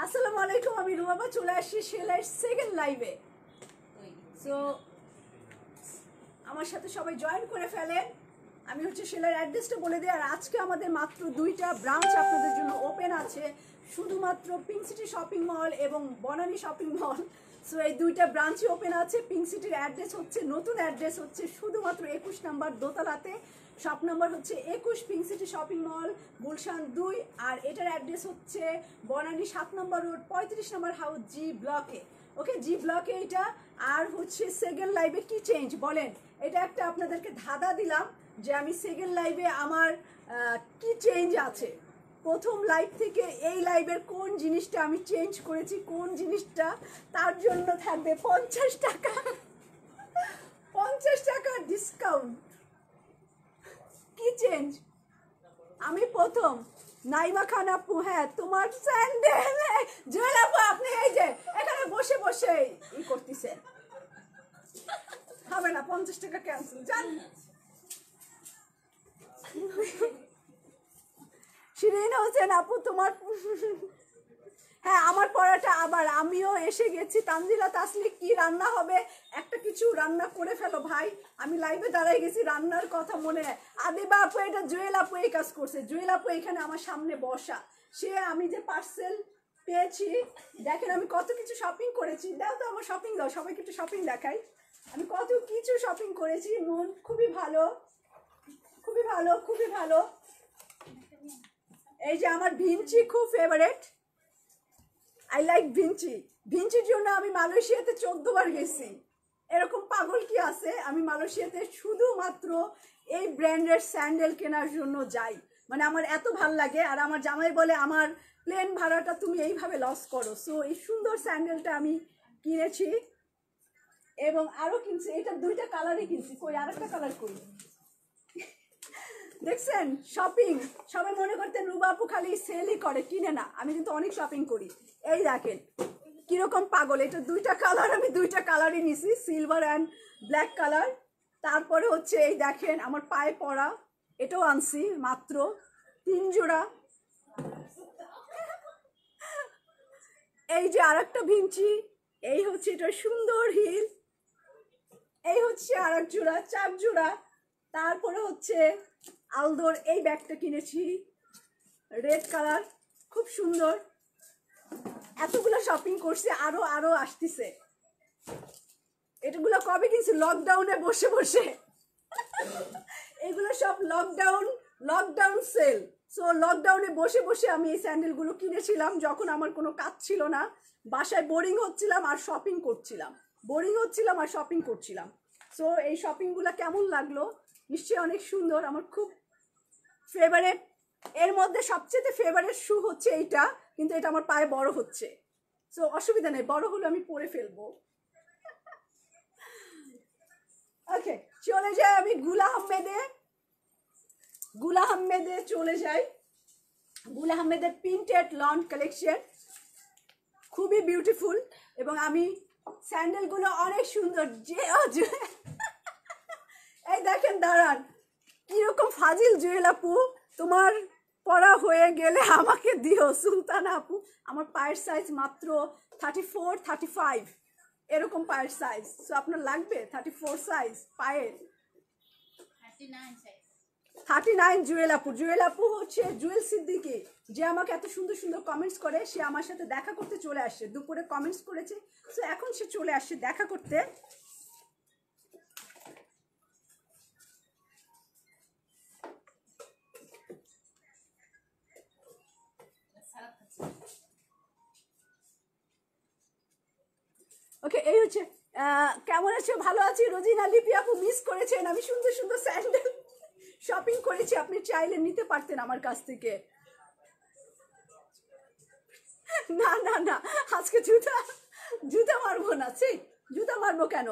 আসসালামু আলাইকুম, আমি রুবাবা চলে আসছি সেলাইয়ের সেকেন্ড লাইভে। সো আমার সাথে সবাই জয়েন করে ফেলেন। আমি হচ্ছে সেলাইয়ের অ্যাড্রেসটা বলে দিই। আর আজকে আমাদের মাত্র 2টা ব্রাঞ্চ আপনাদের জন্য ওপেন আছে, শুধুমাত্র পিঙ্ক সিটি শপিং মল এবং বনানী শপিং মল। সো এই 2টা ব্রাঞ্চই ওপেন আছে। পিঙ্ক সিটির অ্যাড্রেস হচ্ছে, নতুন অ্যাড্রেস হচ্ছে শুধুমাত্র 21 নম্বর দোতলাতে, শপ নাম্বার হচ্ছে 21, pink city shopping mall, Gulshan 2। আর এটার অ্যাড্রেস হচ্ছে বনানী 7 নম্বর রোড, 35 নম্বর হাউস, জি ব্লকে। ওকে, জি ব্লকে এটা। আর হচ্ছে সেকেন্ড লাইভে কি চেঞ্জ বলেন, এটা একটা আপনাদেরকে ধাঁধা দিলাম যে আমি সেকেন্ড লাইভে আমার কি চেঞ্জ আছে। প্রথম লাইভ থেকে এই লাইভের কোন জিনিসটা আমি চেঞ্জ করেছি, কোন জিনিসটা, তার জন্য থাকবে 50 টাকা, 50 টাকা ডিসকাউন্ট। কি চেঞ্জ? আমি প্রথম নাইমা খান আপু, হ্যাঁ তোমার স্যান্ডেল জুয়েল আপু, আপনি এই যে এখানে বসে বসে ই করতেছেন, হবে না, 50 টাকা ক্যান্সেল। জান শিরিন হোসেন আপু তোমার, হ্যাঁ আমার পড়াটা আবার আমিও এসে গেছি। তানজিলা তাসলি, কি রান্না হবে? একটা কিছু রান্না করে ফেলো ভাই, আমি লাইভে দাঁড়াই গেছি, রান্নার কথা মনে নেই। আদিবা আপু, এটা জুয়েল আপু এই কাজ করছে। জুয়েল আপু এখানে আমার সামনে বসা, সে আমি যে পার্সেল পেয়েছি, দেখেন আমি কত কিছু শপিং করেছি। দাও তো আমার শপিং দাও, সবাইকে একটু শপিং দেখাই। আমি কত কিছু শপিং করেছি, মন খুবই ভালো, খুবই ভালো, খুবই ভালো। এই যে আমার ভিঞ্চি খুব ফেভারেট, আই লাইক ভিঞ্চি। ভিঞ্চির জন্য আমি মালয়েশিয়াতে 14 বার গেছি। এরকম পাগল কি আছে? আমি মালয়েশিয়াতে শুধুমাত্র এই ব্র্যান্ডের স্যান্ডেল কেনার জন্য যাই, মানে আমার এত ভাল লাগে। আর আমার জামাই বলে আমার প্লেন ভাড়াটা তুমি এইভাবে লস করো। সো এই সুন্দর স্যান্ডেলটা আমি কিনেছি এবং আরও কিনছি। এটা 2টা কালারই কিনছি, কই আরেকটা কালার কই দেখছেন? শপিং সবাই মনে করতেন রুবা আপু খালি সেলই করে, কিনে না। আমি কিন্তু অনেক শপিং করি। এই দেখেন কিরকম পাগল, এটা 2টা কালার, আমি 2টা কালারই নিছি, সিলভার অ্যান্ড ব্ল্যাক কালার। তারপরে হচ্ছে এই দেখেন আমার পায়ে পরা, এটাও আনছি মাত্র 3 জোড়া। এই যে আরেকটা ভিঞ্চি, এই হচ্ছে এটা সুন্দর হিল, এই হচ্ছে আরেক জোড়া, 4 জোড়া। তারপরে হচ্ছে আলদোর এই ব্যাগটা কিনেছি, রেড কালার, খুব সুন্দর। এতগুলো শপিং করছি, আরো আরো আসতেছে। এটাগুলো কবে কিনছি? লকডাউনে বসে বসে। এগুলো সব লকডাউন সেল। সো লকডাউনে বসে বসে আমি এই স্যান্ডেলগুলো কিনেছিলাম, যখন আমার কোনো কাজ ছিল না, বাসায় বোরিং হচ্ছিলাম আর শপিং করছিলাম, বোরিং হচ্ছিলাম আর শপিং করছিলাম। সো এই শপিংগুলো কেমন লাগলো? নিশ্চয়ই অনেক সুন্দর, আমার খুব ফেভারেট। এর মধ্যে সবচেয়ে ফেভারেট শু হচ্ছে এইটা, কিন্তু এটা আমার পায়ে বড় হচ্ছে। সো অসুবিধা নেই, বড় হলে আমি পরে ফেলবো। ওকে, চলে যাই আমি গুল আহমেদে চলে যাই। গুল আহমেদের প্রিন্টেড লন কালেকশন খুবই বিউটিফুল, এবং আমি স্যান্ডেলগুলো অনেক সুন্দর। এই দেখেন, দাঁড়ান, কিরকম ফাজিল জুয়েল আপু, তোমার পড়া হয়ে গেলে আমাকে দিও। সুলতানা আপু, আমার পায়ের সাইজ মাত্র 34, 35 এরকম পায়ের সাইজ। সো আপনার লাগবে 34 সাইজ পায়ের? 39 জুয়েল আপু। জুয়েল আপু হচ্ছে জুয়েল সিদ্দিকি, যে আমাকে এত সুন্দর সুন্দর কমেন্টস করে। সে আমার সাথে দেখা করতে চলে আসছে, দুপুরে কমেন্টস করেছে, সো এখন সে চলে আসছে দেখা করতে। ওকে, এই হচ্ছে। কেমন আছো? ভালো আছি। রোজিনা লিপি আপু, মিস করেছেন, আমি সুন্দর সুন্দর স্যান্ডেল শপিং করেছি, আপনি চাইলে নিতে পারতেন আমার কাছ থেকে। না না না, আজকে জুতা মারবো না, ঠিক জুতা মারবো কেন?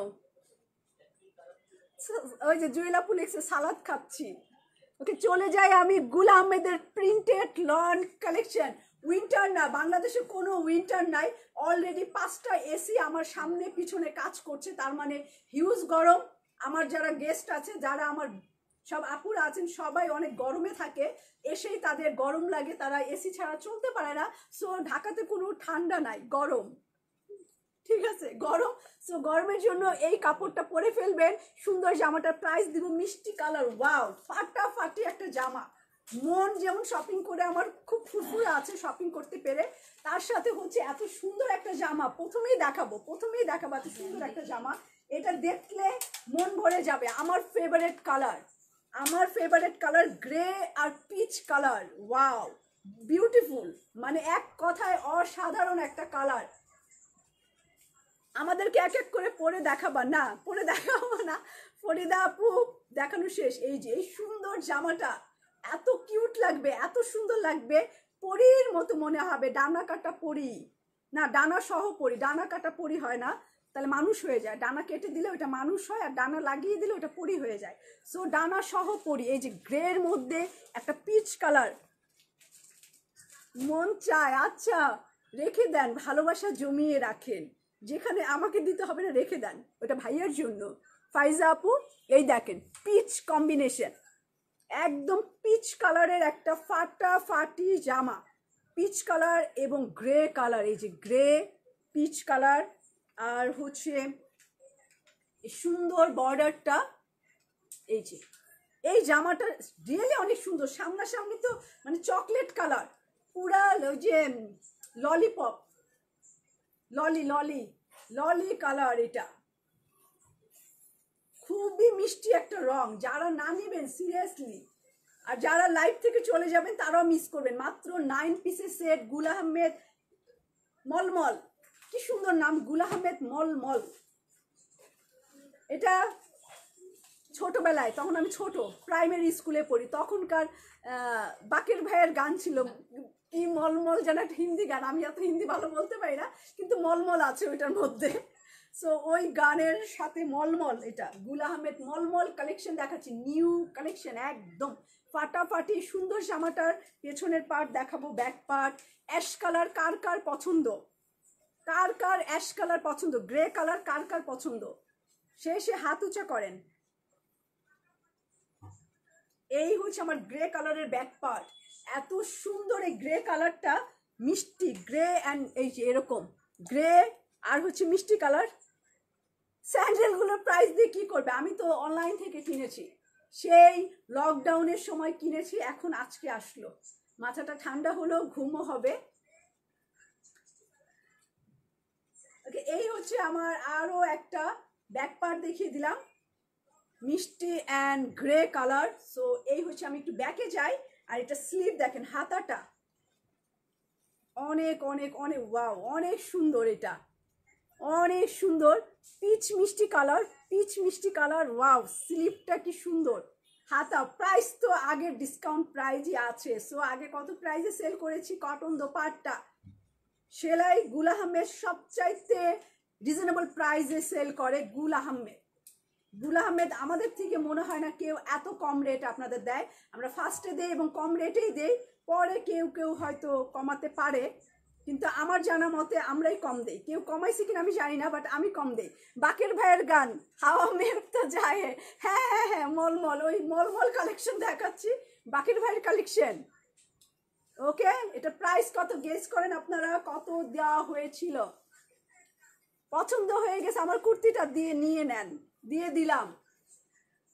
ওই যে জুয়েল আপু লিখছে সালাদ খাচ্ছি। ওকে, চলে যাই আমি গুল আহমেদের প্রিন্টেড লন কালেকশন। উইন্টার না, বাংলাদেশে কোনো উইন্টার নাই। অলরেডি 5টা এসি আমার সামনে পিছনে কাজ করছে, তার মানে হিউজ গরম। আমার যারা গেস্ট আছে, যারা আমার সব আপুরা আছেন সবাই অনেক গরমে থাকে, এসেই তাদের গরম লাগে, তারা এসি ছাড়া চলতে পারে না। সো ঢাকাতে কোনো ঠান্ডা নাই, গরম, ঠিক আছে, গরম। সো গরমের জন্য এই কাপড়টা পরে ফেলবেন। সুন্দর জামাটার প্রাইস দিব মিষ্টি কালার, ওয়াও, ফাটাফাটি একটা জামা। মন যেমন শপিং করে আমার খুব ফুরফুরে আছে শপিং করতে পেরে, তার সাথে হচ্ছে এত সুন্দর একটা জামা প্রথমেই দেখাবো এত সুন্দর একটা জামা। এটা দেখলে মন ভরে যাবে। আমার ফেভারিট কালার গ্রে আর পিচ কালার, ওয়াও, বিউটিফুল, মানে এক কথায় অসাধারণ একটা কালার। আমাদেরকে এক এক করে পরে দেখাবো না, ফরিদা আপু দেখানো শেষ। এই যে এই সুন্দর জামাটা এত কিউট লাগবে, এত সুন্দর লাগবে, পরীর মতো মনে হবে। ডানা কাটা পরি না, ডানা সহ পরি, ডানা কাটা পরি হয় না, তাহলে মানুষ হয়ে যায়। ডানা কেটে দিলে ওটা মানুষ হয়, আর ডানা লাগিয়ে দিলে ওটা পরি হয়ে যায়। সো ডানা সহ পরি। এই যে গ্রের মধ্যে একটা পিচ কালার, মন চায় আচ্ছা রেখে দেন, ভালোবাসা জমিয়ে রাখেন, যেখানে আমাকে দিতে হবে না রেখে দেন, ওটা ভাইয়ার জন্য। ফাইজা আপু এই দেখেন পিচ কম্বিনেশন, একদম পিচ কালারের একটা ফাটাফাটি জামা, পিচ কালার এবং গ্রে কালার। এই যে গ্রে পিচ কালার, আর হচ্ছে সুন্দর বর্ডারটা। এই যে এই জামাটা রিয়েলি অনেক সুন্দর, সামনাসামনি তো মানে চকলেট কালার, পুরা ওই যে ললিপপ, ললি কালার। এটা খুবই মিষ্টি একটা রং, যারা না নেবেন সিরিয়াসলি, আর যারা লাইভ থেকে চলে যাবেন তারাও মিস করবেন। মাত্র 9 পিসের সেট, গুল আহমেদ মলমল, কি সুন্দর নাম, গুল আহমেদ মলমল। এটা ছোটবেলায়, তখন আমি ছোট প্রাইমারি স্কুলে পড়ি, তখনকার বাকের ভাইয়ের গান ছিল, কি মলমল যেন একটা হিন্দি গান, আমি এত হিন্দি ভালো বলতে পারি না, কিন্তু মলমল আছে ওইটার মধ্যে। সো ওই গানের সাথে মলমল, এটা গুল আহমেদ মলমল কালেকশন দেখাচ্ছি, নিউ কালেকশন, একদম ফাটাফাটি সুন্দর জামাটার পেছনের পার্ট দেখাবো, ব্যাক পার্ট। অ্যাশ কালার কার কার পছন্দ, অ্যাশ কালার পছন্দ, গ্রে কালার কার পছন্দ, সে হাত উঁচা করেন। এই হচ্ছে আমার গ্রে কালারের ব্যাক পার্ট, এত সুন্দর এই গ্রে কালারটা, মিষ্টি গ্রে অ্যান্ড এই যে এরকম গ্রে আর হচ্ছে মিষ্টি কালার। স্যান্ডেলগুলোর প্রাইস দিয়ে কি করবে, আমি তো অনলাইন থেকে কিনেছি, সেই লকডাউনের সময় কিনেছি, এখন আজকে আসলো, মাথাটা ঠান্ডা হলো, ঘুমও হবে। ওকে, এই হচ্ছে আমার আরো একটা ব্যাক পার্ট দেখিয়ে দিলাম, মিষ্টি অ্যান্ড গ্রে কালার। সো এই হচ্ছে, আমি একটু ব্যাকে যাই, আর এটা স্লিভ দেখেন, হাতাটা অনেক অনেক অনেক ওয়াও, অনেক সুন্দর, এটা অনেক সুন্দর, পিচ মিষ্টি কালার, ওয়াও, স্লিভটা কি সুন্দর, হাতা। প্রাইস তো আগের ডিসকাউন্ট প্রাইজই আছে। সো আগে কত প্রাইসে সেল করেছি, কটন দোপাট্টা সেলাই গুল আহমেদ সবচাইতে রিজনেবল প্রাইসে সেল করে। গুল আহমেদ আমাদের থেকে মনে হয় না কেউ এত কম রেট আপনাদের দেয়, আমরা ফার্স্টে দেই এবং কম রেটেই দেই, পরে কেউ হয়তো কমাতে পারে, কিন্তু আমার জানা মতে আমরাই কম দেই, কেউ কমাইছে কিনা আমি জানি না, বাট আমি কম দেই। বাকের ভাইয়ের গান হাওয়া মেরতা যায়, হ্যাঁ মলমল, ওই মলমল কালেকশন দেখাচ্ছি, বাকের ভাইয়ের কালেকশন। ওকে, এটা প্রাইস কত গেস করেন আপনারা, কত দেওয়া হয়েছিল? পছন্দ হয়ে গেছে আমার কুর্তিটা নিয়ে নেন, দিয়ে দিলাম,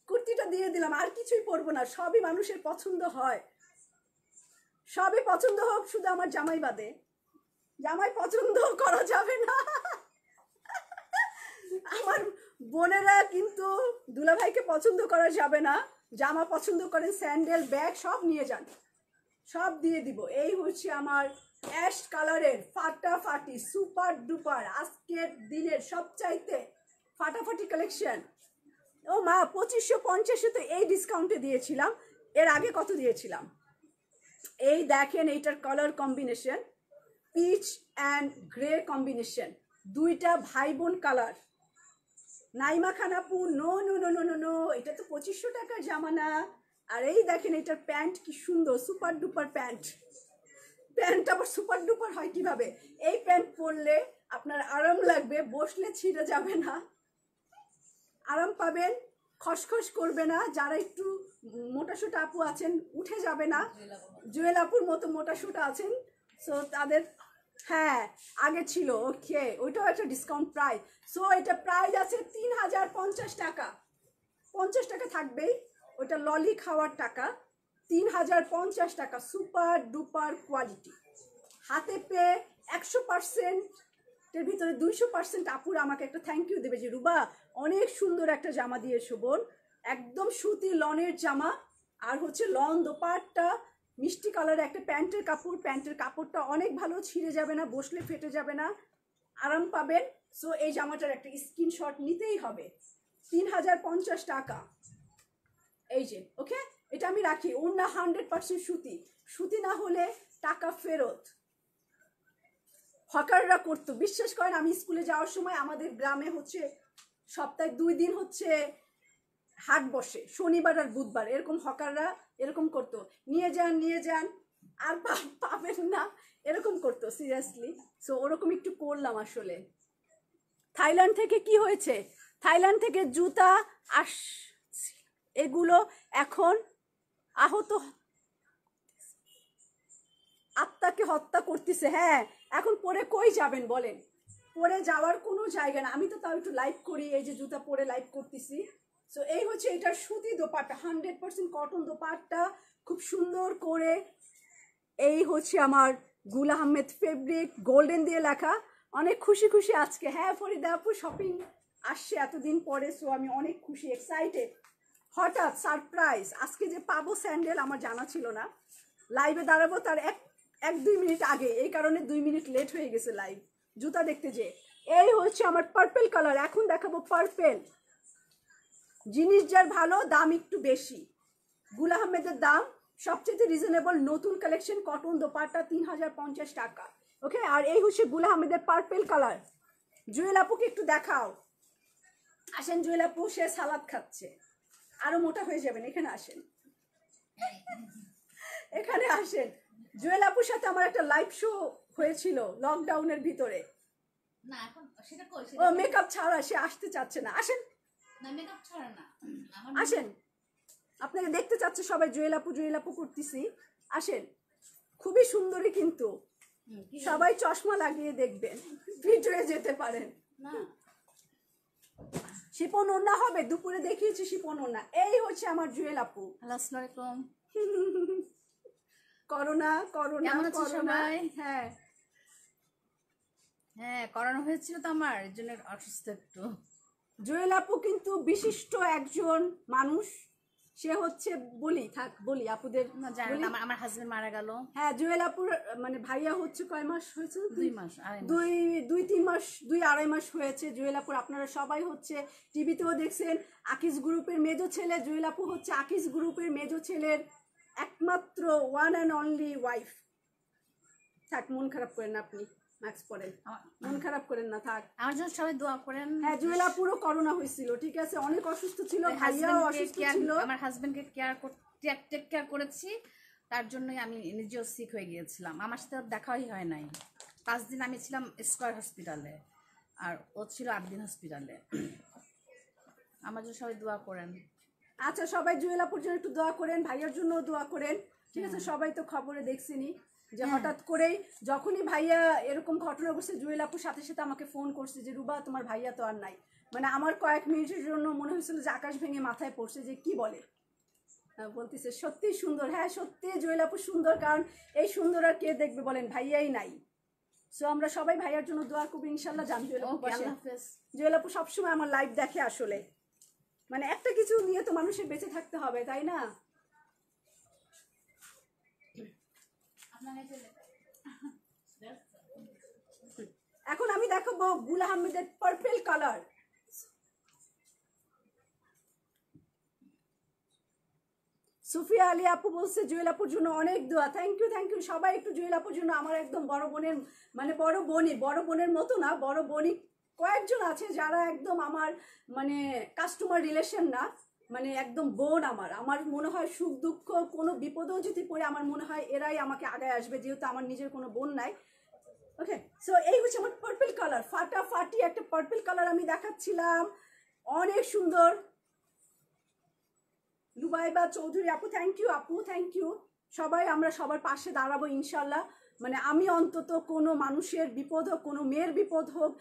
কুর্তিটা দিয়ে দিলাম, আর কিছুই পরবো না, সবই মানুষের পছন্দ হয়, সবই পছন্দ হোক, শুধু আমার জামাই বাদে, জামাই পছন্দ করা যাবে না। আমার বোনেরা কিন্তু দুলাভাইকে পছন্দ করা যাবে না, জামা পছন্দ করেন, স্যান্ডেল ব্যাগ সব নিয়ে যান, সব দিয়ে দিব। এই হচ্ছে আমার অ্যাশ কালারের ফাটাফাটি সুপার ডুপার আজকের দিনের সবচাইতে ফাটাফাটি কালেকশন। ও মা, 2550 তো এই ডিসকাউন্টে দিয়েছিলাম, এর আগে কত দিয়েছিলাম? এই দেখেন, এইটার colour combination peach and grey combination, দুইটা ভাই বোন কালার। নাইমা খানাপু no no no no no no, এটা তো 2500 টাকার জামা না। আর এই দেখেন এটার প্যান্ট কি সুন্দর, সুপার ডুপার প্যান্ট, প্যান্ট আবার সুপার ডুপার হয় কিভাবে? এই প্যান্ট পরলে আপনার আরাম লাগবে, বসলে ছিঁড়ে যাবে না, আরাম পাবেন, খসখস করবে না, যারা একটু মোটাসোটা আপু আছেন উঠে যাবে না, জুয়েল আপুর মতো মোটাসোটা আছেন, সো তাদের হ্যাঁ আগে ছিল ওকে, ওইটাও একটা ডিসকাউন্ট প্রাইস। সো এটা প্রাইস আছে 3050 টাকা, 50 টাকা থাকবেই, ওটা ললি খাওয়ার টাকা, 3050 টাকা, সুপার ডুপার কোয়ালিটি। হাতে পেয়ে 100%-এর ভিতরে 200% আপুর আমাকে একটা থ্যাংক ইউ দেবে যে রুবা অনেক সুন্দর একটা জামা দিয়েছো বোন, একদম সুতি লনের জামা, আর হচ্ছে লন দোপাট্টা, মিষ্টি কালারের একটা প্যান্টের কাপড়, প্যান্টের কাপড়টা অনেক ভালো, ছিঁড়ে যাবে না, বসলে ফেটে যাবে না, আরাম পাবেন। সো এই জামাটার একটা স্ক্রিনশট নিতেই হবে। 3050 টাকা এই যে, ওকে এটা আমি রাখি। ওড়না 100% সুতি, সুতি না হলে টাকা ফেরত। হকাররা করতো, বিশ্বাস করেন আমি স্কুলে যাওয়ার সময় আমাদের গ্রামে হচ্ছে সপ্তাহে 2 দিন হচ্ছে হাট বসে, শনিবার আর বুধবার, এরকম হকাররা এরকম করতো, নিয়ে যান আর পাবেন না, এরকম করতো সিরিয়াসলি। সো ওরকম একটু করলাম আসলে। থাইল্যান্ড থেকে কি হয়েছে, থাইল্যান্ড থেকে জুতা আস, এগুলো এখন আহত আত্মাকে হত্যা করতেছে। হ্যাঁ এখন পরে কই যাবেন বলেন, পরে যাওয়ার কোনো জায়গা না। আমি তো তাও একটু লাইভ করি, এই যে জুতা পরে লাইভ করতেছি। সো এই হচ্ছে এটার সুতি দোপাট্টা, 100% কটন দোপাট্টা, খুব সুন্দর করে। এই হচ্ছে আমার গুল আহমেদ ফেব্রিক, গোল্ডেন দিয়ে লেখা, অনেক খুশি খুশি আজকে। হ্যাঁ ফরিদা আপু শপিং আসছে এতদিন পরে, সো আমি অনেক খুশি, এক্সাইটেড, হঠাৎ সারপ্রাইজ। আজকে যে পাবো স্যান্ডেল আমার জানা ছিল না, লাইভে দাঁড়াবো তার 1-2 মিনিট আগে, এই কারণে 2 মিনিট লেট হয়ে গেছে লাইভ জুতা দেখতে যে। এই হচ্ছে আমার পার্পেল কালার, এখন দেখাবো পার্পেল। জিনিস যার ভালো, দাম একটু বেশি। গুল আহমেদের দাম সবচেয়ে রিজনেবল, নতুন কালেকশন, কটন দোপাট্টা 3050 টাকা, ওকে। আর এই হচ্ছে গুল আহমেদের পার্পেল কালার। জুয়েল আপুকে একটু দেখাও, আসেন জুয়েল আপু, সে সালাদ খাচ্ছে, আরো মোটা হয়ে যাবেন, এখানে আসেন, এখানে আসেন। জুয়েল আপুর সাথে আমার একটা লাইভ শো হয়েছিল লকডাউনের ভিতরে, না এখন সেটা কই, ও মেকআপ ছাড়া, সে আসতে চাচ্ছে না, আসেন না মেকআপ ছাড়া না, আসেন, আপনাকে দেখতে চাচ্ছে সবাই, জুয়েল আপু করতেছি, আসেন। খুবই সুন্দরী কিন্তু, সবাই চশমা লাগিয়ে দেখবেন, ফিট হয়ে যেতে পারেন। না শিপন ওড়না হবে, দুপুরে দেখিয়েছি শিপন ওড়না। এই হচ্ছে আমার জুয়েল আপু। হ্যালো আসসালামু আলাইকুম, করোনা কেমন আছো সবাই? হ্যাঁ হ্যাঁ করোনা হয়েছিল তো আমার, এর জন্য অসুস্থ একটু। জুয়েল আপু কিন্তু বিশিষ্ট একজন মানুষ, সে হচ্ছে বলি আপুদের না জানি না, আমার হাজবেন্ড মারা গেল। হ্যাঁ জুয়েল আপুর মানে ভাইয়া হচ্ছে কয় মাস হয়েছে, 2 মাস, 2-3 মাস, 2-2.5 মাস হয়েছে জুয়েল আপুর। আপনারা সবাই হচ্ছে টিভিতেও দেখছেন, আকিস গ্রুপের মেজো ছেলে, জুয়েল আপু হচ্ছে আকিস গ্রুপের মেজো ছেলের একমাত্র ওয়ান অ্যান্ড অনলি ওয়াইফ। থাক মন খারাপ করেন না, আপনি মাস্ক পরেন, মন খারাপ করেন না, থাক। আমার জন্য সবাই দোয়া করেন। হ্যাঁ জুয়েল আপুরও করোনা হয়েছিল, ঠিক আছে, অনেক অসুস্থ ছিল, ভাইয়াও অসুস্থ ছিল। আমার হাজবেন্ডকে টেক কেয়ার করেছি, তার জন্যই আমি নিজেও সিক হয়ে গিয়েছিলাম। আমার সাথে দেখাই হয় নাই, 5 দিন আমি ছিলাম স্কয়ার হসপিটালে, আর ও ছিল 8 দিন হসপিটালে। আমার জন্য সবাই দোয়া করেন। আচ্ছা সবাই জুয়েল আপুর জন্য একটু দোয়া করেন, ভাইয়ার জন্য দোয়া করেন, ঠিক আছে। সবাই তো খবরে দেখছেনই যে হঠাৎ করেই যখনই ভাইয়া এরকম ঘটনা ঘটছে, জুয়েল আপুর সাথে সাথে আমাকে ফোন করছে যে রুবা তোমার ভাইয়া তো আর নাই। মানে আমার কয়েক মিনিটের জন্য মনে হয়েছিল যে আকাশ ভেঙে মাথায় পড়ছে, যে কি বলে, বলতেছে সত্যি সুন্দর। হ্যাঁ সত্যি জুয়েল আপু সুন্দর, কারণ এই সুন্দর আর কে দেখবে বলেন, ভাইয়াই নাই। সো আমরা সবাই ভাইয়ার জন্য দোয়া করবো, ইনশাল্লাহ। জান জুয়েল আপু জুয়েল আপু সবসময় আমার লাইভ দেখে আসলে, মানে একটা কিছু নিয়ে তো মানুষের বেঁচে থাকতে হবে, তাই না? এখন আমি দেখাবো গুল আহমেদের পার্পেল কালার। সুফিয়া আলী আপু বলছে জুয়েল আপুর জন্য অনেক দোয়া, থ্যাংক ইউ সবাই একটু জুয়েল আপুর জন্য। আমার একদম বড় বোনের, মানে বড় বোনের মতো না, বড় বোনই কয়েকজন আছে যারা একদম আমার মানে কাস্টমার রিলেশন না, মানে একদম বোন আমার। আমার মনে হয় সুখ দুঃখ কোনো বিপদেও যদি পড়ে, আমার মনে হয় এরাই আমাকে আগায় আসবে, যেহেতু আমার নিজের কোনো বোন নাই। ওকে সো এই হচ্ছে আমার পার্পল কালার, ফাটাফাটি একটা পার্পল কালার আমি দেখাচ্ছিলাম, অনেক সুন্দর। লুবাইবা চৌধুরী আপু থ্যাংক ইউ, আপু থ্যাংক ইউ। সবাই আমরা সবার পাশে দাঁড়াবো ইনশাল্লাহ। মানে আমি অন্তত কোনো মানুষের বিপদ হোক, কোনো মেয়ের বিপদ হোক,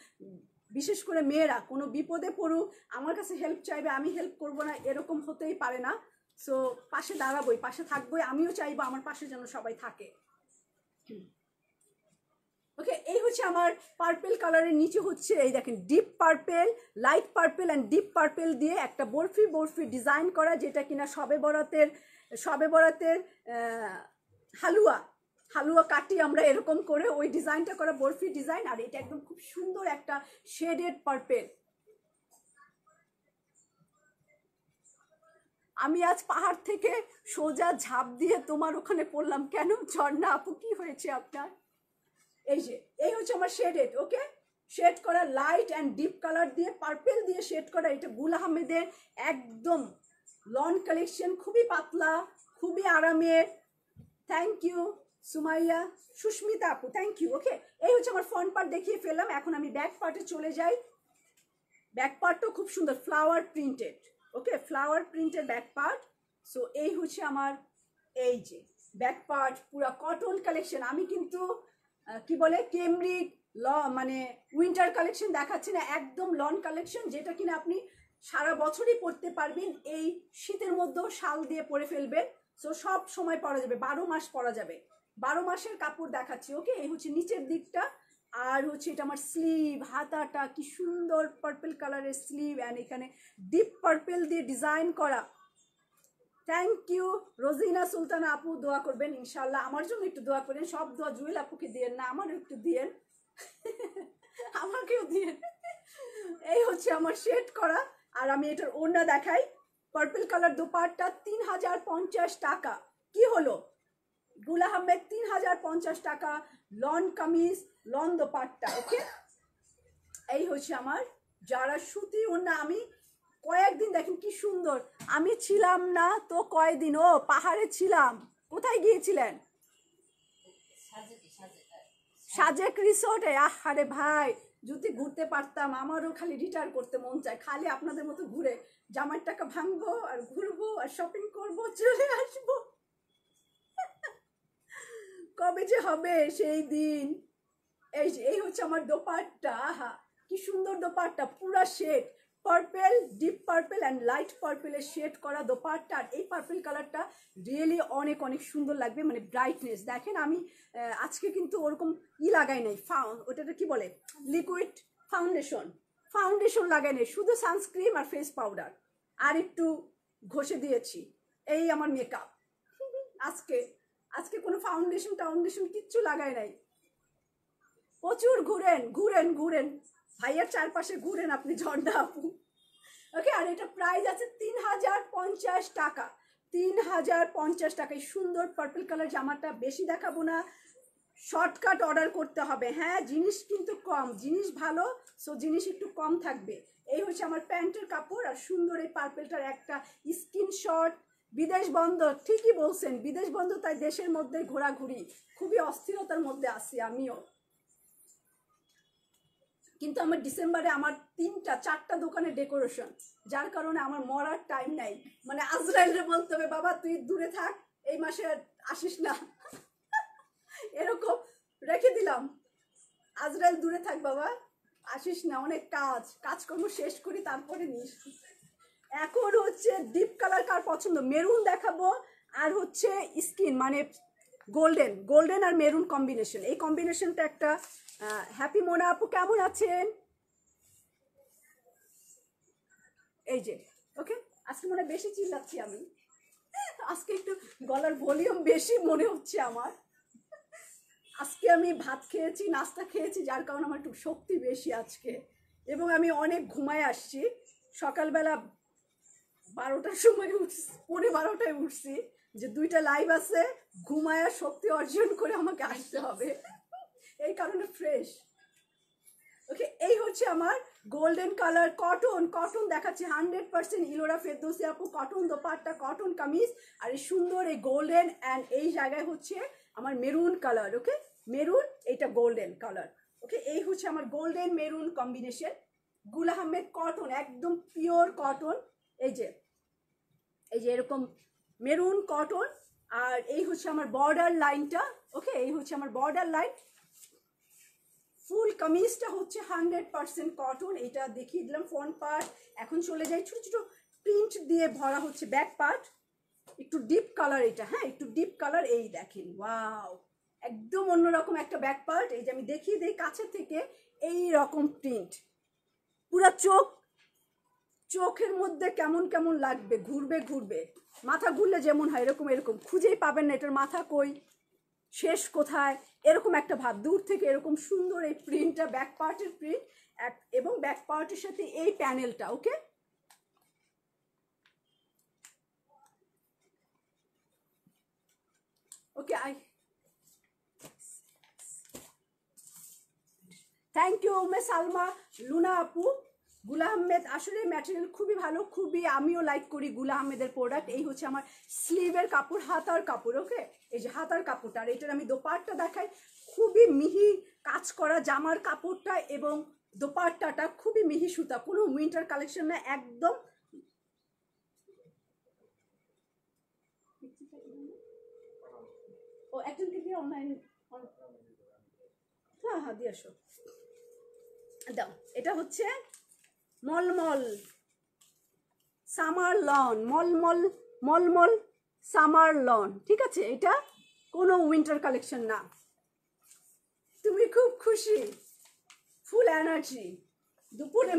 বিশেষ করে মেয়েরা কোনো বিপদে পড়ুক আমার কাছে হেল্প চাইবে, আমি হেল্প করবো না এরকম হতেই পারে না। সো পাশে দাঁড়াবোই, পাশে থাকবোই, আমিও চাইবো আমার পাশে যেন সবাই থাকে। ওকে, এই হচ্ছে আমার পার্পেল কালারের নিচে হচ্ছে এই দেখেন deep purple, light purple and deep purple দিয়ে একটা বরফি বরফি ডিজাইন করা, যেটা কিনা সবে বরাতের হালুয়া হালুয়া কাটি আমরা এরকম করে ওই ডিজাইনটা করা বরফি ডিজাইন। আর এটা একদম খুব সুন্দর একটা শেডেড পার্পেল। আমি আজ পাহাড় থেকে সোজা ঝাঁপ দিয়ে তোমার ওখানে পড়লাম কেন? ঝর্ণা আপু কি হয়েছে আপনার? এই যে এই হচ্ছে আমার শেডেড, ওকে, শেড করা লাইট অ্যান্ড ডিপ কালার দিয়ে পার্পেল দিয়ে শেড করা। এটা গুল আহমেদের একদম লন কালেকশন, খুবই পাতলা, খুবই আরামের। থ্যাংক ইউ সুমাইয়া, সুস্মিতা আপু থ্যাংক ইউ। ওকে, এই হচ্ছে আমার ফ্রন্ট পার্ট দেখিয়ে ফেললাম, এখন আমি ব্যাক পার্টে চলে যাই। ব্যাক পার্টটাও খুব সুন্দর flower printed, okay, flower printed back part. So এই হচ্ছে আমার এই যে ব্যাক পার্ট, পুরো কটন কালেকশন। আমি কিন্তু কি বলে কেমব্রিক মানে উইন্টার কালেকশন দেখাচ্ছি না, একদম লন কালেকশন, যেটা কিনা আপনি সারা বছরই পরতে পারবেন। এই শীতের মধ্যেও শাল দিয়ে পরে ফেলবেন, সো সব সময় পরা যাবে, 12 মাস পরা যাবে, 12 মাসের কাপড় দেখাচ্ছি। ওকে, এই হচ্ছে নিচের দিকটা, আর হচ্ছে এটা আমার স্লিভ, হাতাটা কি সুন্দর পার্পল কালারের স্লিভ, অ্যান্ড এখানে ডিপ পার্পল দিয়ে ডিজাইন করা। থ্যাংক ইউ রোজিনা সুলতানা আপু, দোয়া করবেন ইনশাল্লাহ, আমার জন্য একটু দোয়া করেন। সব দোয়া জুয়েল আপুকে দিয়েন না, আমারও একটু দিয়েন, আমাকেও দিয়েন। এই হচ্ছে আমার শেড করা, আর আমি এটার ওড়না দেখাই। পার্পল কালার দোপাট্টা 3050 টাকা। কি হলো গুল আহমেদ, 3050 টাকা, লন কামিজ, লন দোপাট্টা। ওকে, এই হচ্ছে আমার যারা সুতি ওড়না। আমি কয়েকদিন দেখেন কি সুন্দর, আমি ছিলাম না তো কয়দিন, ও পাহাড়ে ছিলাম। কোথায় গিয়েছিলেন? সাজেক রিসোর্টে। আরে ভাই, যদি ঘুরতে পারতাম, আমারও খালি রিটায়ার করতে মন চায়, খালি আপনাদের মতো ঘুরে জামার টাকা ভাঙবো আর ঘুরবো আর শপিং করবো, চলে আসবো। কবে যে হবে সেই দিন। এই হচ্ছে আমার দোপাট্টা, আহা কি সুন্দর দোপাট্টা, পুরা shade purple, deep purple and light পার্পেলের শেড করা দোপাট্টা। আর এই পার্পেল কালারটা রিয়েলি অনেক অনেক সুন্দর লাগবে, মানে ব্রাইটনেস দেখেন। আমি আজকে কিন্তু ওরকম লাগাই নাই, ওটাটা কি বলে লিকুইড ফাউন্ডেশন লাগাই নাই, শুধু সানস্ক্রিন আর ফেস পাউডার আর একটু ঘষে দিয়েছি, এই আমার মেকআপ। আজকে কোনো ফাউন্ডেশন কিচ্ছু লাগাই নাই। প্রচুর ঘুরেন ভাইয়ের চারপাশে ঘুরেন আপনি, ঝর্ণা আপু। ওকে, আর এটা প্রাইস আছে 3050 টাকা, 3050 টাকায় সুন্দর পার্পল কালার জামাটা। বেশি দেখাবো না, শর্টকাট অর্ডার করতে হবে। হ্যাঁ, জিনিস কিন্তু কম, জিনিস ভালো, সো জিনিস একটু কম থাকবে। এই হচ্ছে আমার প্যান্টের কাপড়, আর সুন্দর এই পার্পেলটার একটা স্ক্রিনশট। বিদেশ বন্ধ, ঠিকই বলছেন, বিদেশ বন্ধ, তাই দেশের মধ্যে ঘোরাঘুরি, খুবই অস্থিরতার মধ্যে আছি আমিও। কিন্তু আমার ডিসেম্বরে আমার 3-4টা দোকানে ডেকোরেশন, যার কারণে আমার মরার টাইম নাই। মানে আজরাইলরে বলতে হবে, বাবা তুই দূরে থাক, এই মাসে আসিস না, এরকম রেখে দিলাম, আজরাইল দূরে থাক বাবা, আসিস না, অনেক কাজকর্ম শেষ করি তারপরে নিস। এখন হচ্ছে ডিপ কালার কার পছন্দ, মেরুন দেখাবো, আর হচ্ছে স্কিন মানে গোল্ডেন আর মেরুন কম্বিনেশন। এই কম্বিনেশনটা একটা হ্যাপি মোনা আপু কেমন আছেন? এই যে ওকে, আজকে মনে বেশি চিল্লাচ্ছি আমি, আজকে একটু গলার ভলিউম বেশি মনে হচ্ছে আমার। আজকে আমি ভাত খেয়েছি, নাস্তা খেয়েছি, যার কারণে আমার একটু শক্তি বেশি আজকে, এবং আমি অনেক ঘুমায় আসছি। সকালবেলা 12টার সময় উঠছি, 12:15টায় উঠছি, যে 2টা লাইভ আছে, ঘুমায়া শক্তি অর্জন করে আমাকে আসতে হবে, এই কারণে ফ্রেশ। ওকে, এই হচ্ছে আমার গোল্ডেন কালার কটন দেখাচ্ছি 100% ইলোরা ফেরদৌসি আপু, কটন দোপাট্টা, কটন কামিজ, আর এই সুন্দর এই গোল্ডেন, অ্যান্ড এই জায়গায় হচ্ছে আমার মেরুন কালার। ওকে, মেরুন, এটা গোল্ডেন কালার। ওকে, এই হচ্ছে আমার গোল্ডেন মেরুন কম্বিনেশন, গুল আহমেদ কটন, একদম পিওর কটন। এই যে এই যে এরকম মেরুন কটন, আর এই হচ্ছে আমার বর্ডার লাইনটা। ওকে, এই হচ্ছে আমার বর্ডার লাইন। ফুল কামিজটা হচ্ছে 100% কটন। এটা দেখিয়ে দিলাম ফ্রন্ট পার্ট। এখন চলে যাই ছোট ছোট প্রিন্ট দিয়ে ভরা হচ্ছে ব্যাক পার্ট, একটু ডিপ কালার এটা, হ্যাঁ একটু ডিপ কালার। এই দেখেন, ওয়াও, একদম অন্যরকম একটা ব্যাক পার্ট। এই যে আমি দেখিয়ে দিই কাছে থেকে, এই রকম প্রিন্ট, পুরা চোখের মধ্যে কেমন কেমন লাগবে, ঘুরবে ঘুরবে, মাথা ঘুরলে যেমন হয় এরকম, এরকম খুঁজেই পাবেন না এটার মাথা কই, শেষ কোথায়, এরকম একটা ভাব। দূর থেকে এরকম সুন্দর এই প্রিন্টটা, ব্যাক পার্টের প্রিন্ট, এবং ব্যাক পার্টের সাথে এই প্যানেলটা। ওকে, ওকে, থ্যাংক ইউ মে সালমা, লুনা আপু, গুলা আহমেদ। আসলে ম্যাটেরিয়াল খুবই ভালো, খুবই, আমিও লাইক করি গুলা আহমেদের প্রোডাক্ট। এই হচ্ছে আমার স্লিভের কাপড়, হাতার কাপড়। ওকে, এই যে হাতার কাপড়টা, আর এটার আমি দোপাট্টা দেখাই। খুবই মিহি কাজ করা জামার কাপড়টা, এবং দোপাট্টাটা খুবই মিহি সুতা, কোনো উইন্টার কালেকশন না, একদম। ও একজনকে দিয়ে অনলাইন, হ্যাঁ হ্যাঁ দিয়ে আসো, দাও। এটা হচ্ছে মলমল সামার লন, মলমল মলমল সামার লন, ঠিক আছে? এটা কোনো উইন্টার কালেকশন না। তুমি খুব খুশি, ফুল এনার্জি। দুপুরে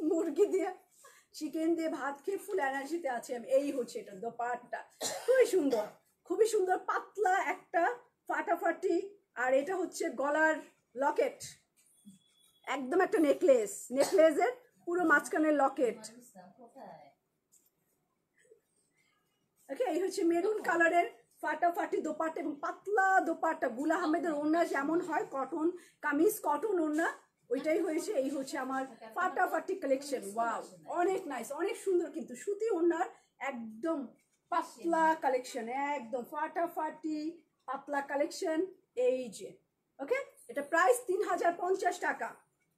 মুরগি দিয়ে চিকেন দিয়ে ভাত খেয়ে ফুল এনার্জিতে আছে আমি। এই হচ্ছে এটা দোপাট্টা, খুবই সুন্দর, খুবই সুন্দর, পাতলা একটা ফাটাফাটি। আর এটা হচ্ছে গলার লকেট, একদম একটা নেকলেস, নেকলেসের পুরো মাঝখানের লকেট। ওকে, এই হচ্ছে মেরুন কালারের ফাটাফাটি দোপাট্টা, এবং পাতলা দোপাট্টা। গুলা আহমেদের ওড়না যেমন হয়, কটন কামিজ, কটন ওড়না, ওইটাই হয়েছে। এই হচ্ছে আমার ফাটাফাটি কালেকশন। ওয়াও, অনেক নাইস, অনেক সুন্দর, কিন্তু সুতি ওড়নার একদম পাতলা কালেকশন, একদম ফাটাফাটি পাতলা কালেকশন। এই যে, ওকে, এটা প্রাইস 3050 টাকা।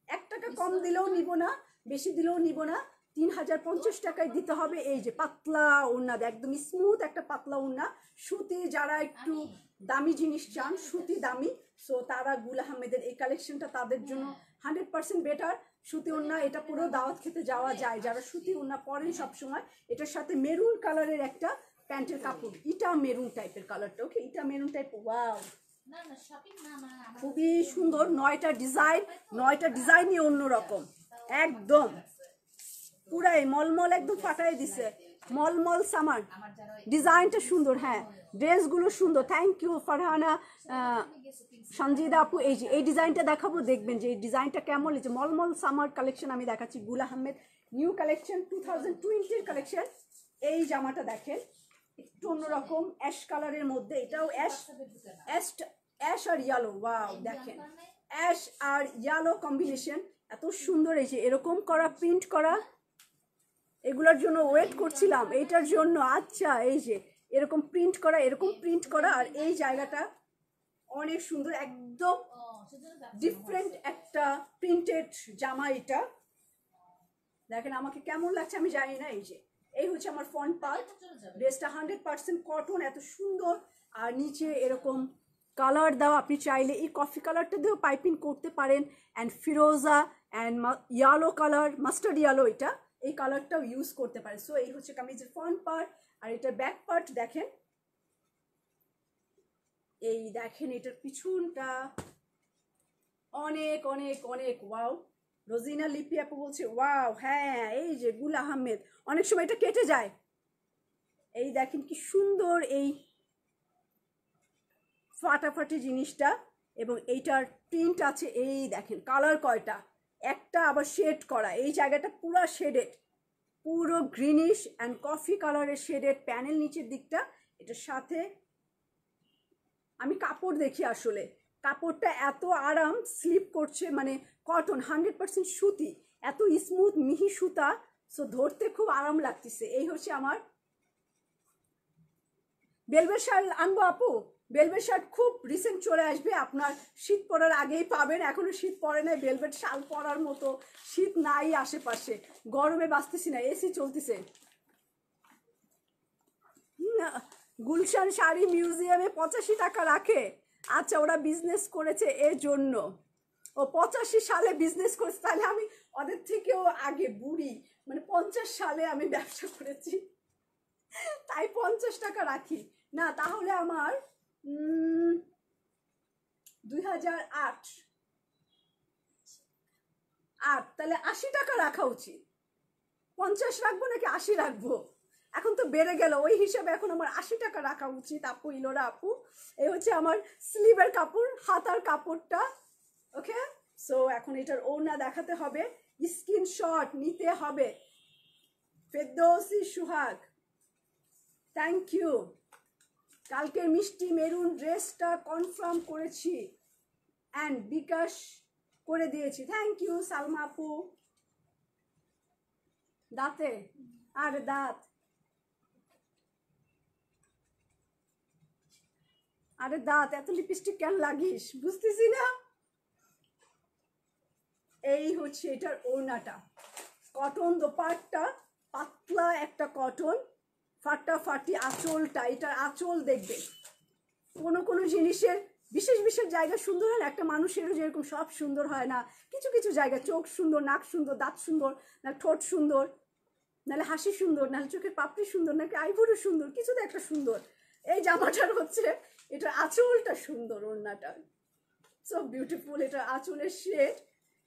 1 টাকা কম দিলেও নিব না, বেশি দিলেও নিব না, 3050 টাকায় দিতে হবে। এই যে পাতলা ওড়না, একদম স্মুথ একটা পাতলা ওড়না, সুতি। যারা একটু দামি জিনিস চান, সুতি দামি, সো তারা গুল আহমেদের এই কালেকশনটা তাদের জন্য 100% বেটার। সুতি ওড়না, এটা পুরো দাওয়াত খেতে যাওয়া যায় যারা সুতি ওড়না পরেন সবসময়। এটার সাথে মেরুন কালারের একটা প্যান্টের কাপড়, ইটা মেরুন টাইপের কালারটা। ওকে, ইটা মেরুন টাইপ। ওয়াও, খুবই সুন্দর। 9টা ডিজাইন, 9টা ডিজাইনই অন্যরকম, একদম পুরাই মলমল, একদম ফাটাই দিছে, মলমল সামার। ডিজাইনটা সুন্দর, হ্যাঁ ড্রেসগুলো সুন্দর। থ্যাংক ইউ ফারহানা, সঞ্জিদা আপু। এই যে এই ডিজাইনটা দেখাবো, দেখবেন যে এই ডিজাইনটা কেমন। এই যে মলমল সামার কালেকশন আমি দেখাচ্ছি, গুল আহমেদ নিউ কালেকশন, 2020-র কালেকশন। এই জামাটা দেখেন, একটু অন্যরকম অ্যাশ কালারের মধ্যে, এটাও অ্যাশ আর ইয়েলো। ওয়াও, দেখেন অ্যাশ আর ইয়েলো কম্বিনেশন, এত সুন্দর। এই যে এরকম করা প্রিন্ট করা, এগুলোর জন্য ওয়েট করছিলাম এইটার জন্য। আচ্ছা, এই যে এরকম প্রিন্ট করা, এরকম প্রিন্ট করা, আর এই জায়গাটা অনেক সুন্দর, একদম ডিফারেন্ট একটা প্রিন্টেড জামা। এটা দেখেন আমাকে কেমন লাগছে আমি জানি না। এই যে এই হচ্ছে আমার ফ্রন্ট পার্ট, ড্রেসটা 100% কটন, এত সুন্দর। আর নিচে এরকম কালার দেওয়া, আপনি চাইলে এই কফি কালারটা দিয়েও পাইপিং করতে পারেন, and Firoza and yellow colour, mustard yellow, এটা এই কালারটাও ইউজ করতে পারেন। সো এই হচ্ছে কামিজের ফ্রন্ট পার্ট। আর এটার ব্যাক পার্ট দেখেন, এই দেখেন এটার পিছনটা অনেক অনেক অনেক। ওয়াও, রোজিনা লিপি আপু বলছে ওয়াও, হ্যাঁ এই যে গুল আহমেদ, অনেক সময় এটা কেটে যায়। এই দেখেন কি সুন্দর এই ফাটাফাটি জিনিসটা, এবং এইটার প্রিন্ট আছে। এই দেখেন কালার কয়টা, একটা আবার শেড করা, এই জায়গাটা পুরো শেডেড, পুরো গ্রিনিশ অ্যান্ড কফি কালারের শেডেড প্যানেল নিচের দিকটা। এটার সাথে আমি কাপড় দেখি, আসলে কাপড়টা এত আরাম, স্লিপ করছে, মানে কটন 100% সুতি, এত স্মুথ মিহি সুতা, সো ধরতে খুব আরাম লাগতেছে। এই হচ্ছে আমার বেলভেট শার্ট আনবো আপু, বেলভেট শার্ট খুব রিসেন্ট চলে আসবে, আপনার শীত পড়ার আগেই পাবেন। এখনো শীত পড়ে নাই, বেলভেট শাল পরার মতো শীত নাই আশেপাশে, গরমে বাঁচতেছি না, এসি চলতেছে। গুলশান শাড়ি মিউজিয়ামে 85 টাকা রাখে। আচ্ছা, ওরা বিজনেস করেছে এর জন্য, ও 85 সালে বিজনেস করেছে, তাহলে আমি ওদের থেকেও আগে বুড়ি, মানে 50 সালে আমি ব্যবসা করেছি, তাই 50 টাকা রাখি না। তাহলে আমার 2008 তাহলে 80 টাকা রাখা উচিত। 50 রাখবো নাকি 80 রাখবো? এখন তো বেড়ে গেল, ওই হিসাবে এখন আমার 80 টাকা রাখা উচিত। আপু, ইলোরা আপু, এই হচ্ছে আমার স্লিভের কাপড়, হাতার কাপড়টা। ওকে, সো এখন এটার ওড়না দেখাতে হবে, স্ক্রিনশট নিতে হবে। Ferdousi Suhag, thank you. কালকের মিষ্টি মেরুন ড্রেসটা কনফার্ম করেছি অ্যান্ড বিকাশ করে দিয়েছি, থ্যাংক ইউ সালমা আপু। দাঁতে আর দাঁত, আরে দাঁত, এত লিপস্টিক কেন লাগিস বুঝতেছি না। এই হচ্ছে এটার ওড়নাটা, কটন দোপাট্টা, পাতলা একটা কটন, ফাটাফাটি আঁচলটা, এটার আঁচল দেখবে। কোনো কোনো জিনিসের বিশেষ বিশেষ জায়গা সুন্দর হয় না, একটা মানুষেরও যেরকম সব সুন্দর হয় না, কিছু কিছু জায়গা, চোখ সুন্দর, নাক সুন্দর, দাঁত সুন্দর, না ঠোঁট সুন্দর, নাহলে হাসি সুন্দর, নাহলে চোখের পাপড়ি সুন্দর, নাকি আইবুড়ো সুন্দর, কিছু তো একটা সুন্দর। এই জামাটার হচ্ছে এটার আঁচলটা সুন্দর, ওড়নাটা সো বিউটিফুল। এটার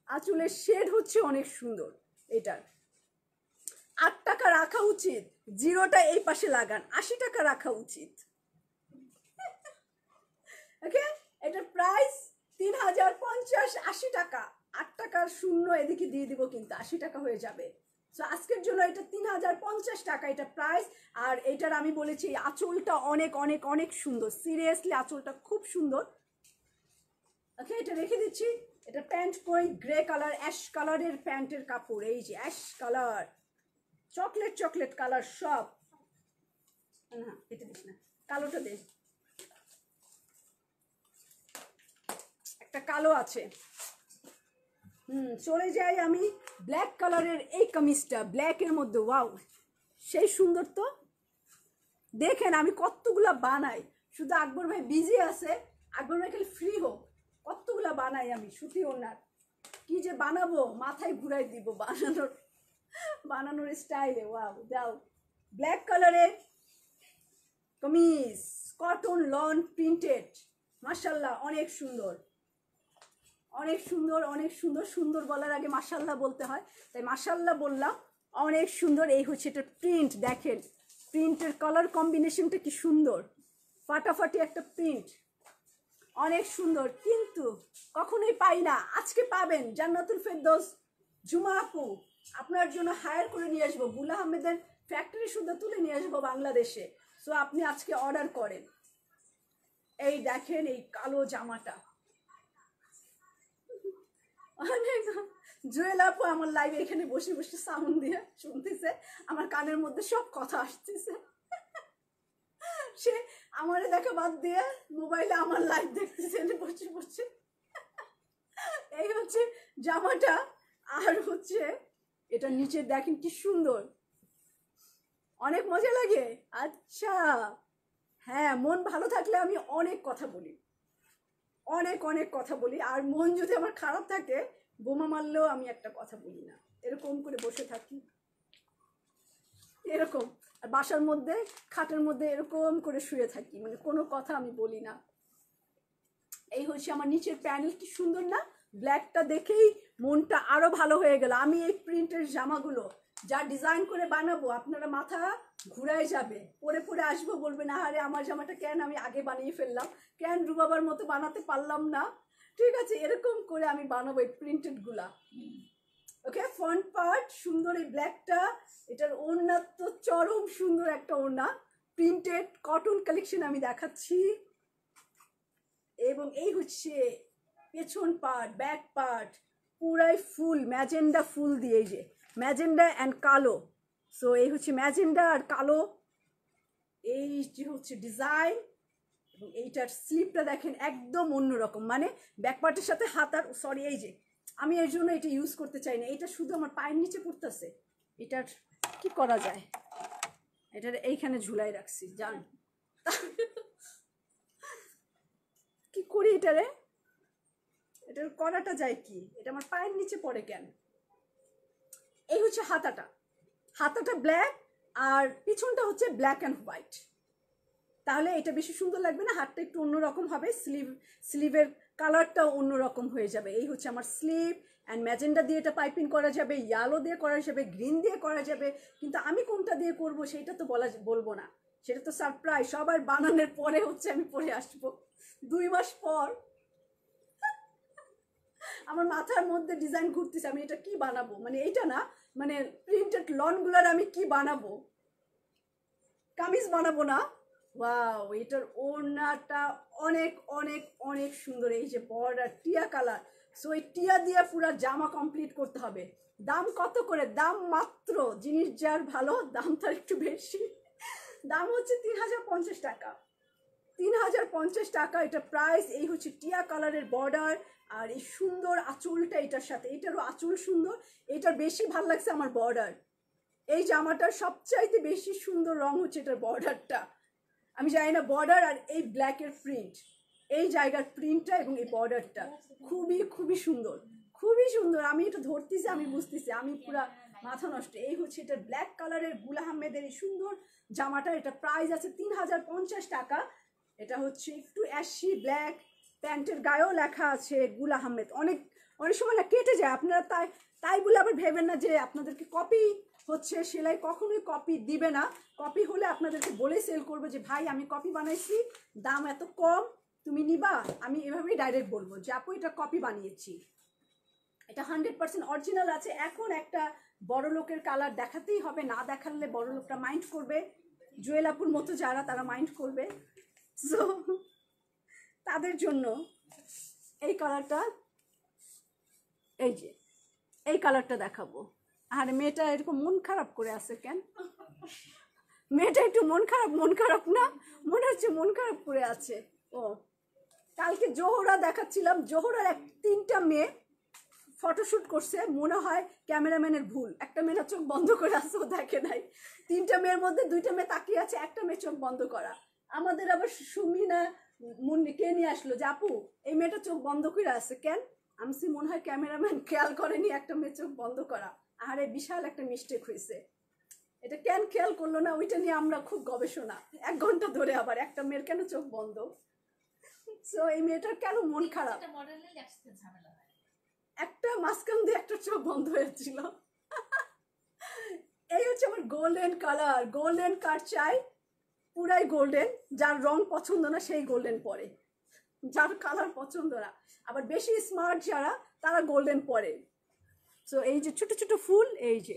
আঁচলের শেড হচ্ছে অনেক সুন্দর। এটার 8 টাকা রাখা উচিত, জিরোটা এই পাশে লাগান, 80 টাকা রাখা উচিত। ওকে, এটার প্রাইস 3050, 80 টাকা। 8 টাকার শূন্য এদিকে দিয়ে দিব, কিন্তু 80 টাকা হয়ে যাবে। সো আজকের জন্য এটা 3050 টাকা এটা প্রাইস। আর এটার আমি বলেছি আঁচলটা অনেক অনেক অনেক সুন্দর, সিরিয়াসলি আঁচলটা খুব সুন্দর। ওকে, এটা রেখে দিচ্ছি। এটা প্যান্ট কই, গ্রে কালার, অ্যাশ কালারের প্যান্টের কাপড়, এই যে অ্যাশ কালার, চকলেট কালার সব। না এটা দিস না, কালোটা দে, একটা কালো আছে। চলে যাই আমি ব্ল্যাক কালারের এই কামিজটা, ব্ল্যাকের মধ্যে, ওয়াও সেই সুন্দর তো। দেখেন আমি কতগুলা বানাই, শুধু আকবর ভাই বিজি আছে, আকবর ভাই খালি ফ্রি হোক, কতগুলা বানাই আমি সুতি ওনার। কি যে বানাবো, মাথায় ঘুরাই দিব বানানোর স্টাইলে। ওয়াও, দাও ব্ল্যাক কালারের কামিজ, কটন লন প্রিন্টেড, মাশাল্লাহ অনেক সুন্দর, অনেক সুন্দর, অনেক সুন্দর। সুন্দর বলার আগে মাশাল্লাহ বলতে হয়, তাই মাশাল্লাহ বললাম। অনেক সুন্দর। এই হচ্ছে এটা প্রিন্ট, দেখেন প্রিন্টের কালার কম্বিনেশনটা কি সুন্দর, ফাটাফাটি একটা প্রিন্ট, অনেক সুন্দর। কিন্তু কখনোই পাই না, আজকে পাবেন। জান্নাতুল ফেরদৌস জুমা আপু, আপনার জন্য হায়ার করে নিয়ে আসবো, বুলা আহমেদের ফ্যাক্টরি শুদ্ধ তুলে নিয়ে আসবো বাংলাদেশে। সো আপনি আজকে অর্ডার করেন। এই দেখেন এই কালো জামাটা, জুয়েল আপু আমার লাইভে এখানে বসে বসে সাউন্ড দিয়ে শুনতেছে, আমার কানের মধ্যে সব কথা আসতেছে। সে আমারে দেখা বাদ দিয়ে মোবাইলে আমার লাইভ দেখতেছে বসে বসে। এই হচ্ছে জামাটা। আর হচ্ছে এটা নিচে দেখেন কি সুন্দর, অনেক মজা লাগে। আচ্ছা হ্যাঁ, মন ভালো থাকলে আমি অনেক কথা বলি, অনেক অনেক কথা বলি। আর মন যদি আমার খারাপ থাকে, বোমা মারলেও আমি একটা কথা বলি না, এরকম করে বসে থাকি, এরকম। আর বাসার মধ্যে খাটের মধ্যে এরকম করে শুয়ে থাকি, মানে কোনো কথা আমি বলি না। এই হচ্ছে আমার নিচের প্যানেল, কি সুন্দর না, ব্ল্যাকটা দেখেই মনটা আরো ভালো হয়ে গেল। আমি এই প্রিন্টের জামাগুলো যা ডিজাইন করে বানাবো, আপনারা মাথা ঘুরাই যাবে, পরে পরে আসবো, বলবে না আরে আমার জামাটা কেন আমি আগে বানিয়ে ফেললাম, কেন রুবাবার মতো বানাতে পারলাম না। ঠিক আছে, এরকম করে আমি বানাবো এই প্রিন্টেড গুলা। ওকে, ফ্রন্ট পার্ট সুন্দর, এই ব্ল্যাকটা, এটার ওড়না তো চরম সুন্দর একটা ওড়না, প্রিন্টেড কটন কালেকশন আমি দেখাচ্ছি। এবং এই হচ্ছে পেছন পার্ট, ব্যাক পার্ট, পুরাই ফুল ম্যাজেন্ডা ফুল দিয়ে, এই যে ম্যাজেন্ডা অ্যান্ড কালো। সো এই হচ্ছে ম্যাজেন্ডা আর কালো, এই যে হচ্ছে ডিজাইন। এবং এইটার স্লিপটা দেখেন একদম অন্যরকম, মানে ব্যাক পার্টের সাথে হাতার, সরি এই যে আমি এর জন্য এটা ইউজ করতে চাই না, এটা শুধু আমার পায়ের নিচে পড়তেছে। এটার কি করা যায়, এটা এইখানে ঝুলাই রাখছি জান কি করি এটারে, এটার করাটা যায় কি, এটা আমার পায়ের নিচে পড়ে কেন। এই হচ্ছে হাতাটা, হাতাটা ব্ল্যাক আর পিছনটা হচ্ছে ব্ল্যাক অ্যান্ড হোয়াইট, তাহলে এটা বেশি সুন্দর লাগবে না, হাতটা একটু অন্যরকম হবে, স্লিভের কালারটাও অন্যরকম হয়ে যাবে। এই হচ্ছে আমার স্লিভ অ্যান্ড ম্যাজেন্ডা দিয়ে এটা পাইপিং করা যাবে, ইয়েলো দিয়ে করা যাবে, গ্রিন দিয়ে করা যাবে, কিন্তু আমি কোনটা দিয়ে করব সেটা তো বলবো না, সেটা তো সারপ্রাইজ। সবার বানানোর পরে হচ্ছে আমি পরে আসবো 2 মাস পর। আমার মাথার মধ্যে ডিজাইন ঘুরতেছে আমি এটা কি বানাবো, মানে এইটা না, মানে প্রিন্টেড লনগুলার আমি কি বানাবো, কামিজ বানাবো না। ওয়াও, এটার ওড়নাটা অনেক অনেক অনেক সুন্দর, এই যে বর্ডার টিয়া কালার, সো এই টিয়া দিয়ে পুরো জামা কমপ্লিট করতে হবে। দাম কত করে? দাম মাত্র, জিনিস যার ভালো দাম তার একটু বেশি, দাম হচ্ছে 3050 টাকা, 3050 টাকা এটা প্রাইস। এই হচ্ছে টিয়া কালারের বর্ডার আর এই সুন্দর আঁচলটা এটার সাথে, এটারও আঁচল সুন্দর, এটার বেশি ভাল লাগছে আমার বর্ডার। এই জামাটার সবচাইতে বেশি সুন্দর রং হচ্ছে এটার বর্ডারটা, আমি জানি না বর্ডার আর এই ব্ল্যাকের প্রিন্ট, এই জায়গার প্রিন্টটা এবং এই বর্ডারটা খুবই খুবই সুন্দর, খুবই সুন্দর। আমি এটা ধরতেছি, আমি বুঝতেছি, আমি পুরা মাথা নষ্ট। এই হচ্ছে এটা ব্ল্যাক কালারের গুল আহমেদের এই সুন্দর জামাটা, এটা প্রাইস আছে 3050 টাকা। এটা হচ্ছে একটু অ্যাশি ব্ল্যাক, প্যান্টের গায়েও লেখা আছে গুল আহমেদ। অনেক অনেক সময় না কেটে যায়, আপনারা তাই বলে আবার ভেবেন না যে আপনাদেরকে কপি হচ্ছে সেলাই, কখনোই কপি দিবে না। কপি হলে আপনাদেরকে বলে সেল করবে যে ভাই আমি কপি বানাইছি, দাম এত কম, তুমি নিবা, আমি এভাবেই ডাইরেক্ট বলবো যে আপু এটা কপি বানিয়েছি। এটা 100% অরিজিনাল আছে। এখন একটা বড় লোকের কালার দেখাতেই হবে, না দেখালে বড় লোকটা মাইন্ড করবে, জুয়েল আপুর মতো যারা তারা মাইন্ড করবে, সো তাদের জন্য এই কালারটা, এই যে এই কালারটা দেখাবো। আর মেয়েটা এরকম মন খারাপ করে আছে কেন? মেয়েটা একটু মন খারাপ না, মনে হচ্ছে মন খারাপ করে আছে। ও কালকে জোহরা দেখাচ্ছিলাম, জোহরার 3টা মেয়ে ফটোশুট করছে, মনে হয় ক্যামেরাম্যানের ভুল, একটা মেয়ের চোখ বন্ধ করে আছে, ও দেখে নাই। 3টা মেয়ের মধ্যে 2টা মেয়ে তাকিয়ে আছে, একটা মেয়ে চোখ বন্ধ করা। আমাদের আবার সুমিনা মুন্নি কে নিয়ে আসলো যে আপু এই মেয়েটা চোখ বন্ধ করে আছে কেন, আমি মনে হয় ক্যামেরাম্যান খেয়াল করেনি একটা মেয়ে চোখ বন্ধ করা। আরে বিশাল একটা মিস্টেক হয়েছে, এটা কেন খেয়াল করলো না, ওইটা নিয়ে আমরা খুব গবেষণা 1 ঘন্টা ধরে, আবার একটা মেয়ের কেন চোখ বন্ধ, সো এই মেয়েটার কেন মন খারাপ, একটা মাঝখান দিয়ে একটা চোখ বন্ধ হয়েছিল। এই হচ্ছে আমার গোল্ডেন কালার, গোল্ডেন কার চাই, পুরাই গোল্ডেন, যার রং পছন্দ না সেই গোল্ডেন পরে, যার কালার পছন্দ না, আবার বেশি স্মার্ট যারা তারা গোল্ডেন পরে। সো এই যে ছোট ছোট ফুল, এই যে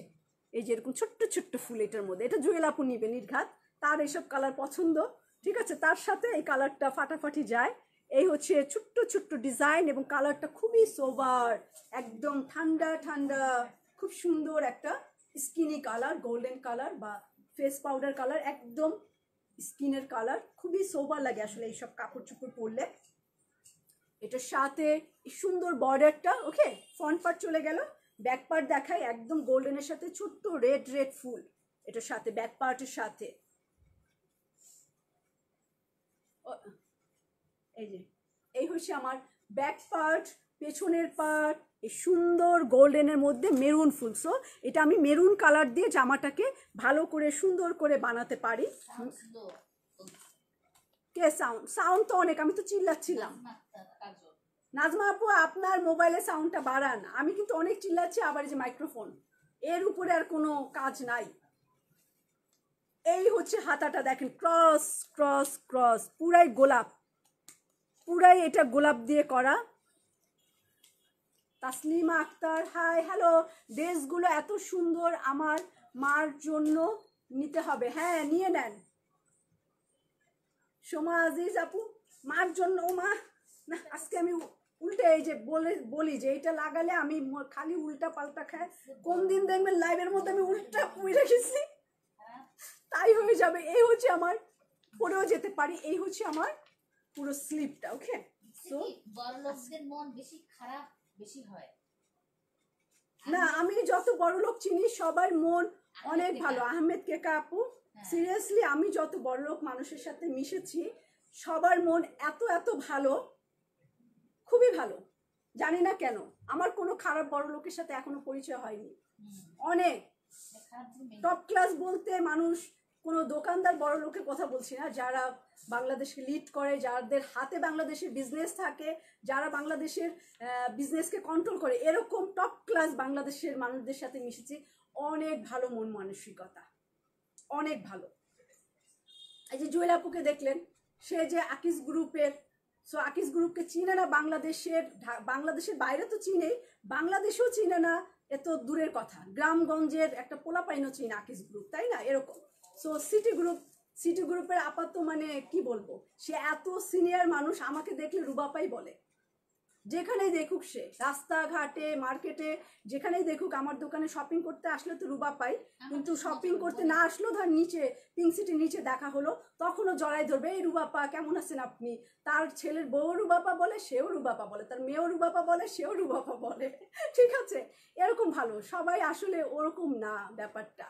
এরকম ছোট্ট ছোট্ট ফুল এটার মধ্যে, এটা জুয়েল আপু নিবে নির্ঘাত, তার এইসব কালার পছন্দ, ঠিক আছে, তার সাথে এই কালারটা ফাটাফাটি যায়। এই হচ্ছে ছোট্ট ছোট্ট ডিজাইন এবং কালারটা খুবই সোবার, একদম ঠান্ডা ঠান্ডা, খুব সুন্দর একটা স্কিনি কালার, গোল্ডেন কালার বা ফেস পাউডার কালার, একদম স্কিনের কালার, খুবই সোবার লাগে আসলে এইসব কাপড় চোপড় পরলে। এটার সাথে সুন্দর বর্ডারটা, ওকে ফ্রন্ট পার্ট চলে গেল, ব্যাক পার্ট দেখাই, একদম গোল্ডেনের সাথে ছোট্ট রেড রেড ফুল এটার সাথে, ব্যাক পার্টের সাথে। এই যে এই হচ্ছে আমার ব্যাক পার্ট, পেছনের পার্ট, এই সুন্দর গোল্ডেনের মধ্যে মেরুন ফুল। সো এটা আমি মেরুন কালার দিয়ে জামাটাকে ভালো করে সুন্দর করে বানাতে পারি। কে সাউন্ড তো অনেক, আমি তো চিল্লাচ্ছিলাম। নাজমা আপু আপনার মোবাইলে সাউন্ডটা বাড়ান, আমি কিন্তু অনেক চিল্লাচ্ছি, আবার যে মাইক্রোফোন, এর উপরে আর কোনো কাজ নাই। এই হচ্ছে হাতাটা দেখেন, ক্রস ক্রস ক্রস, পুরাই গোলাপ, পুরাই এটা গোলাপ দিয়ে করা। Taslima Akter hi, hello. ড্রেসগুলো এত সুন্দর, আমার মার জন্য নিতে হবে, হ্যাঁ নিয়ে নেন। সোমা আজিজ আপু মার জন্য, ও মা না আজকে আমি উল্টে এই যে বলি যে এইটা লাগালে আমি খালি উল্টা পাল্টা খাই, কোন দিন দেখবেন লাইভের মধ্যে আমি উল্টা পুই রেখেছি, তাই হয়ে যাবে। এই হচ্ছে আমার, পরেও যেতে পারি, এই হচ্ছে আমার পুরো স্লিপটা, ওকে। সো বড় লোকদের মন বেশি খারাপ বেশি হয়, না, আমি যত বড় লোক চিনি সবার মন অনেক ভালো। আহমেদ কেকা আপু, সিরিয়াসলি আমি যত বড় লোক মানুষের সাথে মিশেছি সবার মন এত এত ভালো, খুবই ভালো। জানি না কেন আমার কোনো খারাপ বড় লোকের সাথে এখনো পরিচয় হয়নি। অনেক টপ ক্লাস বলতে মানুষ কোনো দোকানদার বড় লোকের কথা বলছি না, যারা বাংলাদেশকে লিড করে, যাদের হাতে বাংলাদেশের বিজনেস থাকে, যারা বাংলাদেশের বিজনেসকে কন্ট্রোল করে, এরকম টপ ক্লাস বাংলাদেশের মানুষদের সাথে মিশেছি। অনেক ভালো মন মানসিকতা, অনেক ভালো। এই যে জুয়েল আপুকে দেখলেন, সে যে আকিস গ্রুপের, সো আকিস গ্রুপকে চিনে না বাংলাদেশের বাইরে তো চিনেই, বাংলাদেশেও চিনে না এ তো দূরের কথা, গ্রামগঞ্জের একটা পোলাপাইনও চিনে আকিস গ্রুপ, তাই না? এরকম। সো সিটি গ্রুপের আপাতত মানে কি বলবো, সে এত সিনিয়র মানুষ, আমাকে দেখলে রুবাপাই বলে। যেখানেই দেখুক, সে রাস্তাঘাটে মার্কেটে যেখানেই দেখুক, আমার দোকানে শপিং করতে আসলে তো রুবা পাই, কিন্তু শপিং করতে না আসলেও ধর নিচে পিঙ্ক সিটির নিচে দেখা হলো, তখনও জড়াই ধরবে, এই রুবাপা কেমন আছেন আপনি। তার ছেলের বউ রুবাপা বলে, সেও রুবাপা বলে, তার মেয়েও রুবাপা বলে, সেও রুবাপা বলে। ঠিক আছে, এরকম ভালো। সবাই আসলে ওরকম না ব্যাপারটা।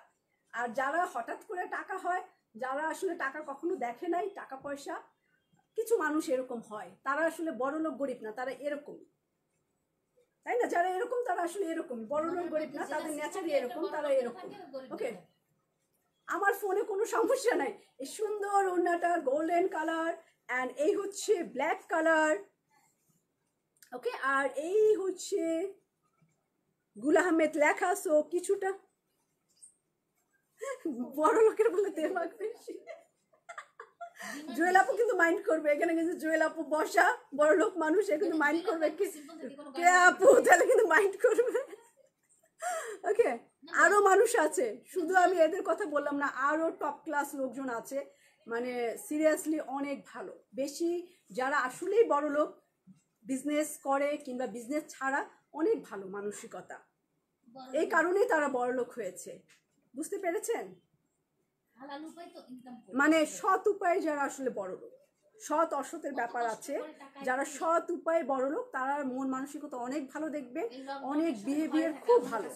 আর যারা হঠাৎ করে টাকা হয়, যারা আসলে টাকা কখনো দেখে নাই, টাকা পয়সা, কিছু মানুষ এরকম হয়, তারা আসলে বড় লোক গরিব না, তারা এরকম, তাই না? যারা এরকম তারা আসলে এরকম, বড় লোক গরিব না, তাদের নেচারই এরকম, তারা এরকম। ওকে, আমার ফোনে কোনো সমস্যা নাই। এই সুন্দর ওড়নাটা গোল্ডেন কালার অ্যান্ড এই হচ্ছে ব্ল্যাক কালার। ওকে, আর এই হচ্ছে গুল আহমেদ লেখা, সো কিছুটা বড় লোকের বলে দেমাগ বেশি। জুয়েল আপু কিন্তু মাইন্ড করবে, এখানে কিন্তু জুয়েল আপু বসা বড় লোক মানুষ, এ কিন্তু মাইন্ড করবে। কে আপু তাহলে কিন্তু মাইন্ড করবে। ওকে, আরো মানুষ আছে, শুধু আমি এদের কথা বললাম না, আরো টপ ক্লাস লোকজন আছে, মানে সিরিয়াসলি অনেক ভালো। বেশি যারা আসলেই বড় লোক, বিজনেস করে কিংবা বিজনেস ছাড়া, অনেক ভালো মানসিকতা, এই কারণেই তারা বড় লোক হয়েছে। বুঝতে পেরেছেন? মানে সৎ উপায়ে যারা আসলে বড় লোক, সৎ অসতের ব্যাপার আছে, যারা সৎ উপায়ে বড় লোক, তারা মন মানসিকতা অনেক ভালো, দেখবে অনেক বিহেভিয়ার খুব ভালো।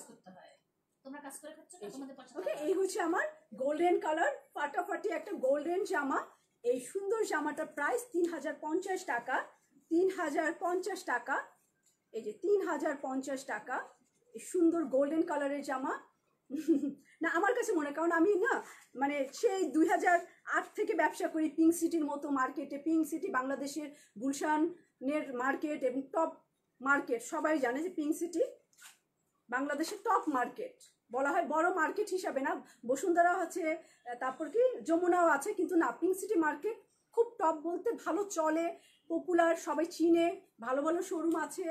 ওকে, এই হচ্ছে আমার গোল্ডেন কালার ফাটাফাটি একটা গোল্ডেন জামা। এই সুন্দর জামাটার প্রাইস 3050 টাকা। 3050 টাকা, এই যে 3050 টাকা। এই সুন্দর গোল্ডেন কালারের জামা না আমার কাছে মনে, কারণ আমি না মানে সেই 2008 থেকে ব্যবসা করি পিঙ্ক সিটির মতো মার্কেটে। পিঙ্ক সিটি বাংলাদেশের গুলশানের মার্কেট এবং টপ মার্কেট, সবাই জানে যে পিঙ্ক সিটি বাংলাদেশের টপ মার্কেট বলা হয়, বড় মার্কেট হিসাবে না, বসুন্ধরা আছে, তারপর কি যমুনাও আছে, কিন্তু না, পিঙ্ক সিটি মার্কেট খুব টপ বলতে ভালো চলে, পপুলার, সবাই চিনে, ভালো ভালো শোরুম আছে।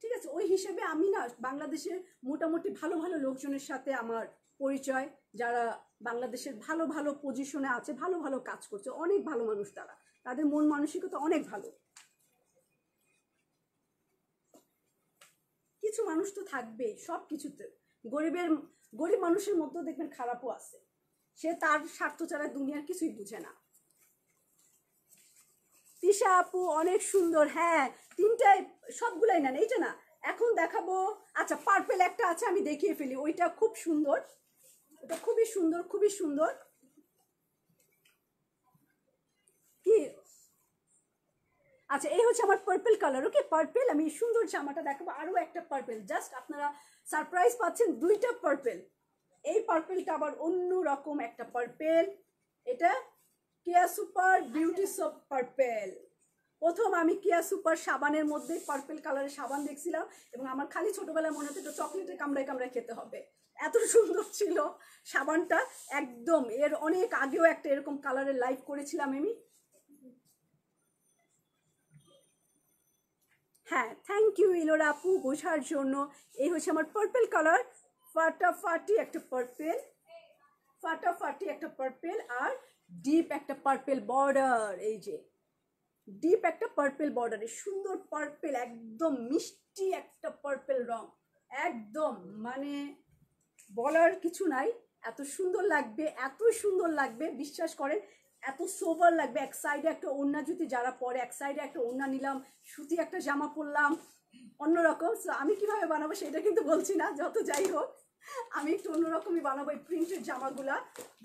ঠিক আছে, ওই হিসেবে আমি না বাংলাদেশের মোটামুটি ভালো ভালো লোকজনের সাথে আমার পরিচয়, যারা বাংলাদেশের ভালো ভালো পজিশনে আছে, ভালো ভালো কাজ করছে, অনেক ভালো মানুষ, তারা, তাদের মন মানসিকতা অনেক ভালো। কিছু মানুষ তো থাকবেই সব কিছুতে, গরিব মানুষের মধ্যেও দেখবেন খারাপও আছে, সে তার স্বার্থ ছাড়া দুনিয়ার কিছুই বুঝে না। তিশা আপু অনেক সুন্দর, হ্যাঁ তিনটায় সবগুলাই নেন, এইটা না এখন দেখাবো। আচ্ছা, পার্পেল একটা আছে, আমি দেখিয়ে ফেলি, ওইটা খুব সুন্দর, ওটা খুবই সুন্দর, খুবই সুন্দর। কি আচ্ছা, এই হচ্ছে আমার পার্পল কালার। ওকে, পার্পল, আমি সুন্দর জামাটা দেখাবো, আরো একটা পার্পল, জাস্ট আপনারা সারপ্রাইজ পাচ্ছেন, দুইটা পার্পল। এই পার্পলটা আবার অন্য রকম একটা পার্পল, এটা কেয়া সুপার বিউটি সোপ পার্পল। প্রথম আমি কেয়া সুপার সাবানের মধ্যে পার্পল কালারের সাবান দেখছিলাম, এবং আমার খালি ছোটবেলায় মনে হতো চকলেটে কামড়ায় কামড়ায় খেতে হবে, এত সুন্দর ছিল সাবানটা একদম। এর অনেক আগেও একটা এরকম কালারের লাইভ করেছিলাম আমি। হ্যাঁ, থ্যাংক ইউ ইলোরা আপু বোঝার জন্য। এই হচ্ছে আমার পার্পল কালার, ফাটাফাটি একটা পার্পল, ফাটাফাটি একটা পার্পল, আর ডিপ একটা পার্পল বর্ডার, এই যে ডিপ একটা পার্পল বর্ডারে সুন্দর পার্পল, একদম মিষ্টি একটা পার্পল রং, একদম মানে বলার কিছু নাই, এত সুন্দর লাগবে, এত সুন্দর লাগবে, বিশ্বাস করেন, এত সোভার লাগবে। এক সাইডে একটা ওড়না, যদি যারা পরে এক সাইডে একটা ওড়না নিলাম, সুতি একটা জামা পরলাম, অন্যরকম। সো আমি কিভাবে বানাবো সেটা কিন্তু বলছি না, যত যাই হোক আমি একটু অন্যরকমই বানাবো। এই প্রিন্টের জামাগুলা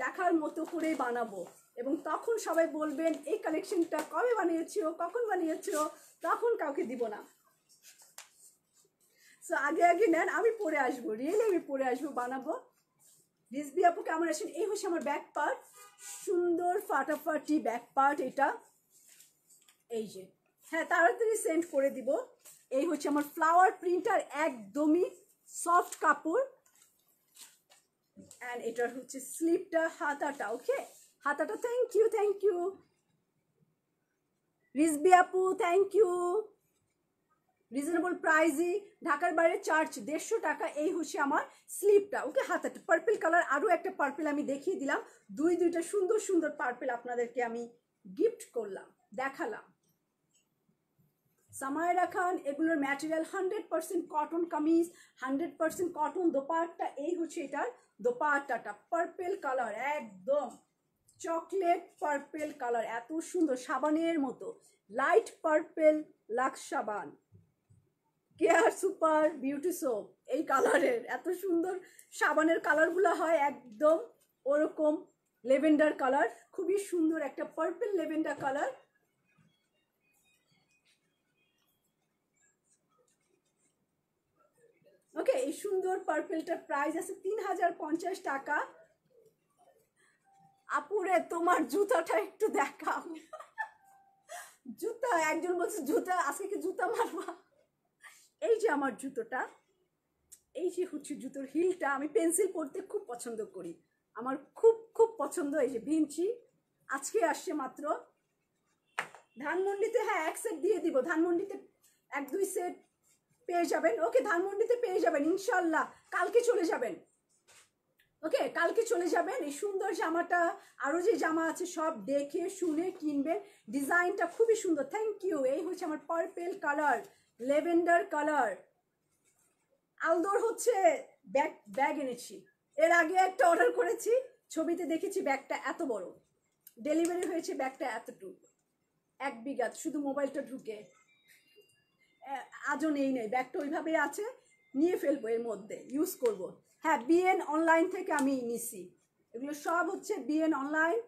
দেখার মতো করেই বানাবো, এবং তখন সবাই বলবেন এই কালেকশনটা কবে বানিয়েছো, কখন বানিয়েছো, তখন কাউকে দিব না। সো আগে আগে নেন, আমি পরে আসবো, রিয়েলি আমি পরে আসবো, বানাবো। রিজবি আপু কেমন আছেন? এই হচ্ছে আমার ব্যাক পার্ট, সুন্দর ফাটাফাটি ব্যাক পার্ট এটা। এই যে, হ্যাঁ তাড়াতাড়ি সেন্ড করে দিব। এই হচ্ছে আমার ফ্লাওয়ার প্রিন্টার, একদমই সফট কাপড়। অ্যান্ড এটার হচ্ছে স্লিপটা, হাতাটা, ওকে হাতাটা। Thank you, thank you Rizvi আপু, থ্যাংক ইউ। রিজনেবল প্রাইজই, ঢাকার বাইরে চার্জ 150 টাকা। এই হচ্ছে আমার স্লিপটা, ওকে হাতাটা পার্পল কালার। আরও একটা পার্পল আমি দেখিয়ে দিলাম, দুইটা সুন্দর সুন্দর পার্পল আপনাদেরকে আমি গিফট করলাম, দেখালাম। সামায়রা খান, এগুলোর material 100% cotton kameez, 100% cotton dupatta. এই হচ্ছে এটার দোপাট্টাটা, পার্পল কালার, একদম চকলেট পার্পল কালার, এত সুন্দর, সাবানের মতো লাইট পার্পল, লাক্স সাবান, কেয়ার সুপার বিউটি সোপ, এই কালারের এত সুন্দর সাবানের কালারগুলো হয় একদম ওরকম লেভেন্ডার কালার, খুবই সুন্দর একটা পার্পল লেভেন্ডার কালার। ওকে, এই সুন্দর পার্পলটার প্রাইস আছে 3050 টাকা। আপুরে তোমার জুতাটা একটু দেখাও। জুতা, একজন বলছে জুতা, আজকে কি জুতা মারবা? এই যে আমার জুতোটা, এই যে হচ্ছে জুতোর হিলটা, আমি পেন্সিল পরতে খুব পছন্দ করি, আমার খুব খুব পছন্দ। এই যে ভিঞ্চি, আজকে আসছে মাত্র ধানমন্ডিতে। হ্যাঁ, এক সেট দিয়ে দিব ধানমন্ডিতে, 1-2 সেট পেয়ে যাবেন। ওকে, ধানমন্ডিতে পেয়ে যাবেন ইনশাল্লাহ, কালকে চলে যাবেন। ওকে, কালকে চলে যাবেন। এই সুন্দর জামাটা, আরও যে জামা আছে সব দেখে শুনে কিনবেন, ডিজাইনটা খুবই সুন্দর। Thank you. এই হচ্ছে আমার পার্পল কালার, লেভেন্ডার কালার। আলদোর হচ্ছে ব্যাগ এনেছি, এর আগে একটা অর্ডার করেছি, ছবিতে দেখেছি ব্যাগটা এত বড়, ডেলিভারি হয়েছে ব্যাগটা এতটুকু, 1 বিঘা, শুধু মোবাইলটা ঢুকে। আজও নেই, ব্যাগটা ওইভাবেই আছে, নিয়ে ফেলবো, এর মধ্যে ইউজ করব। হ্যাঁ, বিএন অনলাইন থেকে আমি নিছি, এগুলো সব হচ্ছে বিএন অনলাইন।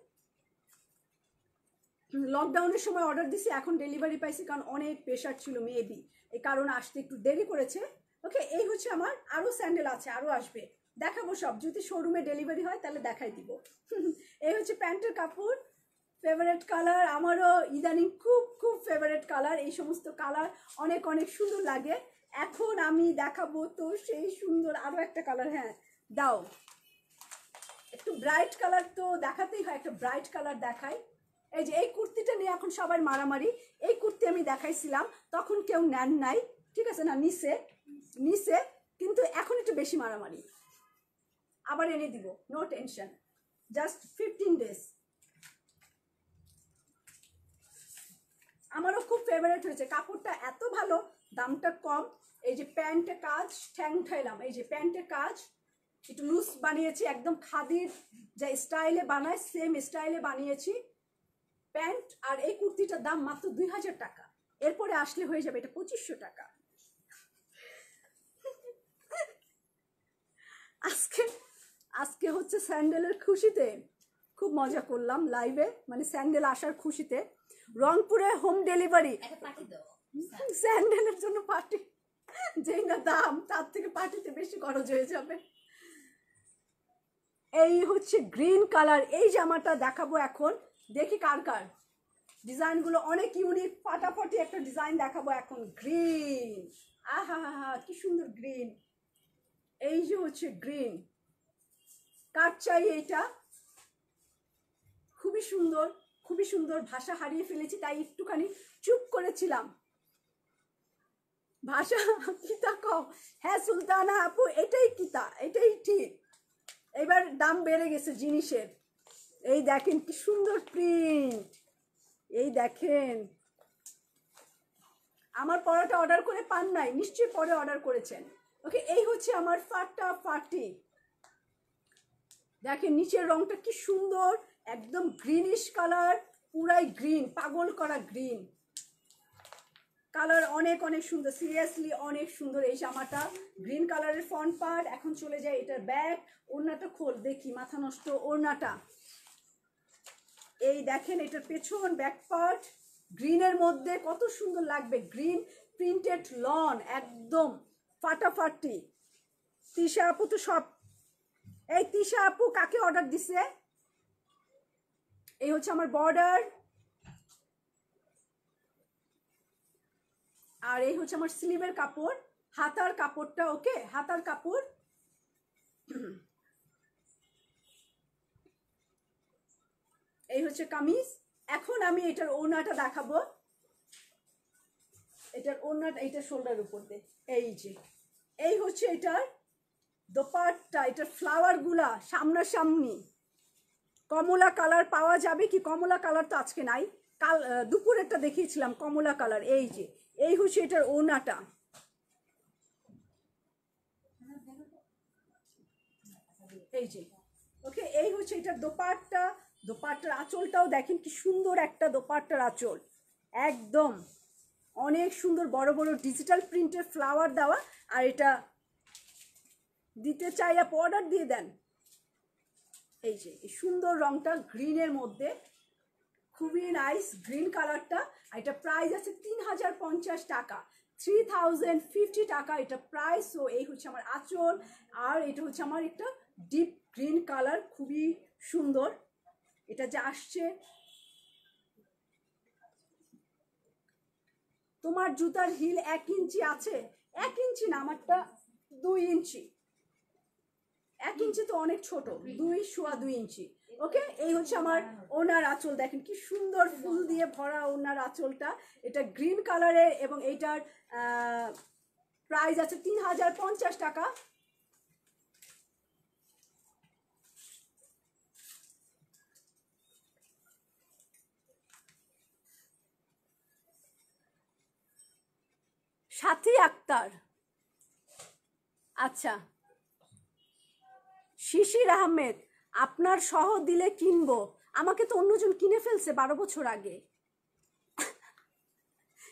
লকডাউনের সময় অর্ডার দিছি, এখন ডেলিভারি পাইছি, কারণ অনেক প্রেশার ছিল মেবি, এই কারণে আসতে একটু দেরি করেছে। ওকে, এই হচ্ছে আমার, আরও স্যান্ডেল আছে, আরও আসবে, দেখাবো সব, যদি শোরুমে ডেলিভারি হয় তাহলে দেখাই দিব। এই হচ্ছে প্যান্টের কাপড়, ফেভারেট কালার আমারও, ইদানিং খুব খুব ফেভারেট কালার, এই সমস্ত কালার অনেক অনেক সুন্দর লাগে। এখন আমি দেখাবো তো সেই সুন্দর আরও একটা কালার। হ্যাঁ দাও, একটু ব্রাইট কালার তো দেখাতেই হয়, একটা ব্রাইট কালার দেখাই। এই যে এই কুর্তিটা নিয়ে এখন সবার মারামারি, এই কুর্তি আমি দেখাইছিলাম, তখন কেউ নেন নাই, ঠিক আছে না, নিছে, কিন্তু এখন একটু বেশি মারামারি, আবার এনে দিব, নো টেনশন, জাস্ট 15 ডেজ। আমারও খুব ফেভারিট হয়েছে, কাপড়টা এত ভালো, দামটা কম। এই যে প্যান্টে কাজ, ঠ্যাং উঠাইলাম, এই যে প্যান্টে কাজ একটু লুজ বানিয়েছি, একদম খাদির যে স্টাইলে বানায় সেম স্টাইলে বানিয়েছি প্যান্ট। আর এই কুর্তিটার দাম মাত্র 2000 টাকা, এরপরে আসলে হয়ে যাবে এটা 2500 টাকা। আজকে হচ্ছে স্যান্ডেলের খুশিতে খুব মজা করলাম লাইভে, মানে স্যান্ডেল আসার খুশিতে, রংপুরে হোম ডেলিভারি, স্যান্ডেলের জন্য পার্টি, যেই না দাম তার থেকে পার্টিতে বেশি খরচ হয়ে যাবে। এই হচ্ছে গ্রিন কালার, এই জামাটা দেখাবো এখন, দেখি কার কার ডিজাইনগুলো অনেক ইউনিক, ফাটাফাটি একটা ডিজাইন দেখাবো এখন। গ্রিন, আহা হা হা, কি সুন্দর গ্রিন, এই যে হচ্ছে গ্রিন, কার চাই এইটা, খুবই সুন্দর, খুবই সুন্দর। ভাষা হারিয়ে ফেলেছি, তাই একটুখানি চুপ করেছিলাম, ভাষা কিতা কও। হ্যাঁ সুলতানা আপু, এটাই কিতা, এটাই ঠিক, এবার দাম বেড়ে গেছে জিনিসের। এই দেখেন কি সুন্দর প্রিন্ট, এই দেখেন, আমার পরাটা অর্ডার করে পান নাই, নিশ্চয়ই পরে অর্ডার করেছেন। ওকে, এই হচ্ছে আমার ফাটাফাটি, দেখেন নিচের রংটা কি সুন্দর, একদম গ্রিনিশ কালার, পুরাই গ্রিন, পাগল করা গ্রিন, কালার অনেক অনেক সুন্দর, সিরিয়াসলি অনেক সুন্দর। এই জামাটা গ্রিন কালারের ফ্রন্ট পার্ট। এখন চলে যায় এটার ব্যাক। ওড়নাটা খোল দেখি, মাথা নষ্ট ওড়নাটা। এই দেখেন এটার পেছন ব্যাক পার্ট গ্রিনের মধ্যে কত সুন্দর লাগবে। গ্রিন প্রিন্টেড লন, একদম ফাটাফাটি। তিশা আপু তো সব, এই তিশা আপু কাকে অর্ডার দিছে? এই হচ্ছে আমার বর্ডার, আর এই হচ্ছে আমার স্লিভের কাপড়, হাতার কাপড়টা। ওকে, হাতার কাপড়। এই হচ্ছে কামিজ। এখন আমি এটার ওড়নাটা দেখাবো। এটার ওড়নাটা এইটা শোল্ডার উপর দে। এই যে এই হচ্ছে এটার দোপাট্টা। এটার ফ্লাওয়ার গুলা সামনাসামনি। কমলা কালার পাওয়া যাবে কি? কমলা কালার তো আজকে নাই, কাল দুপুরেরটা দেখিয়েছিলাম কমলা কালার। এই যে এই হচ্ছে এটার ওড়নাটা। এই যে ওকে, এই হচ্ছে এটার দোপাট্টা। দোপাট্টার আঁচলটাও দেখেন কি সুন্দর একটা দোপাট্টার আঁচল, একদম অনেক সুন্দর, বড় বড় ডিজিটাল প্রিন্টের ফ্লাওয়ার দেওয়া। আর এটা দিতে চাইলে অর্ডার দিয়ে দেন। এই যে এই সুন্দর রংটা গ্রিনের মধ্যে, খুবই নাইস গ্রিন কালারটা। আর এটা প্রাইস আছে 3050 টাকা, 3050 টাকা এটা প্রাইস। ও এই হচ্ছে আমার আঁচল, আর এটা হচ্ছে আমার একটা ডিপ গ্রিন কালার, খুবই সুন্দর। এটা যে আসছে, তোমার জুতার হিল 1 ইঞ্চি আছে? 1 ইঞ্চি না, আমারটা 2 ইঞ্চি। 1 ইঞ্চি তো অনেক ছোট, 2.25 ইঞ্চি। ওকে, এই হচ্ছে আমার ওনার আঁচল। দেখেন কি সুন্দর ফুল দিয়ে ভরা ওনার আঁচলটা। এটা গ্রিন কালারের এবং এইটার প্রাইস আছে 3050 টাকা। সাথী আক্তার, আচ্ছা। শিশির আহমেদ, আপনার সহ দিলে কিনবো। আমাকে তো অন্যজন কিনে ফেলছে 12 বছর আগে।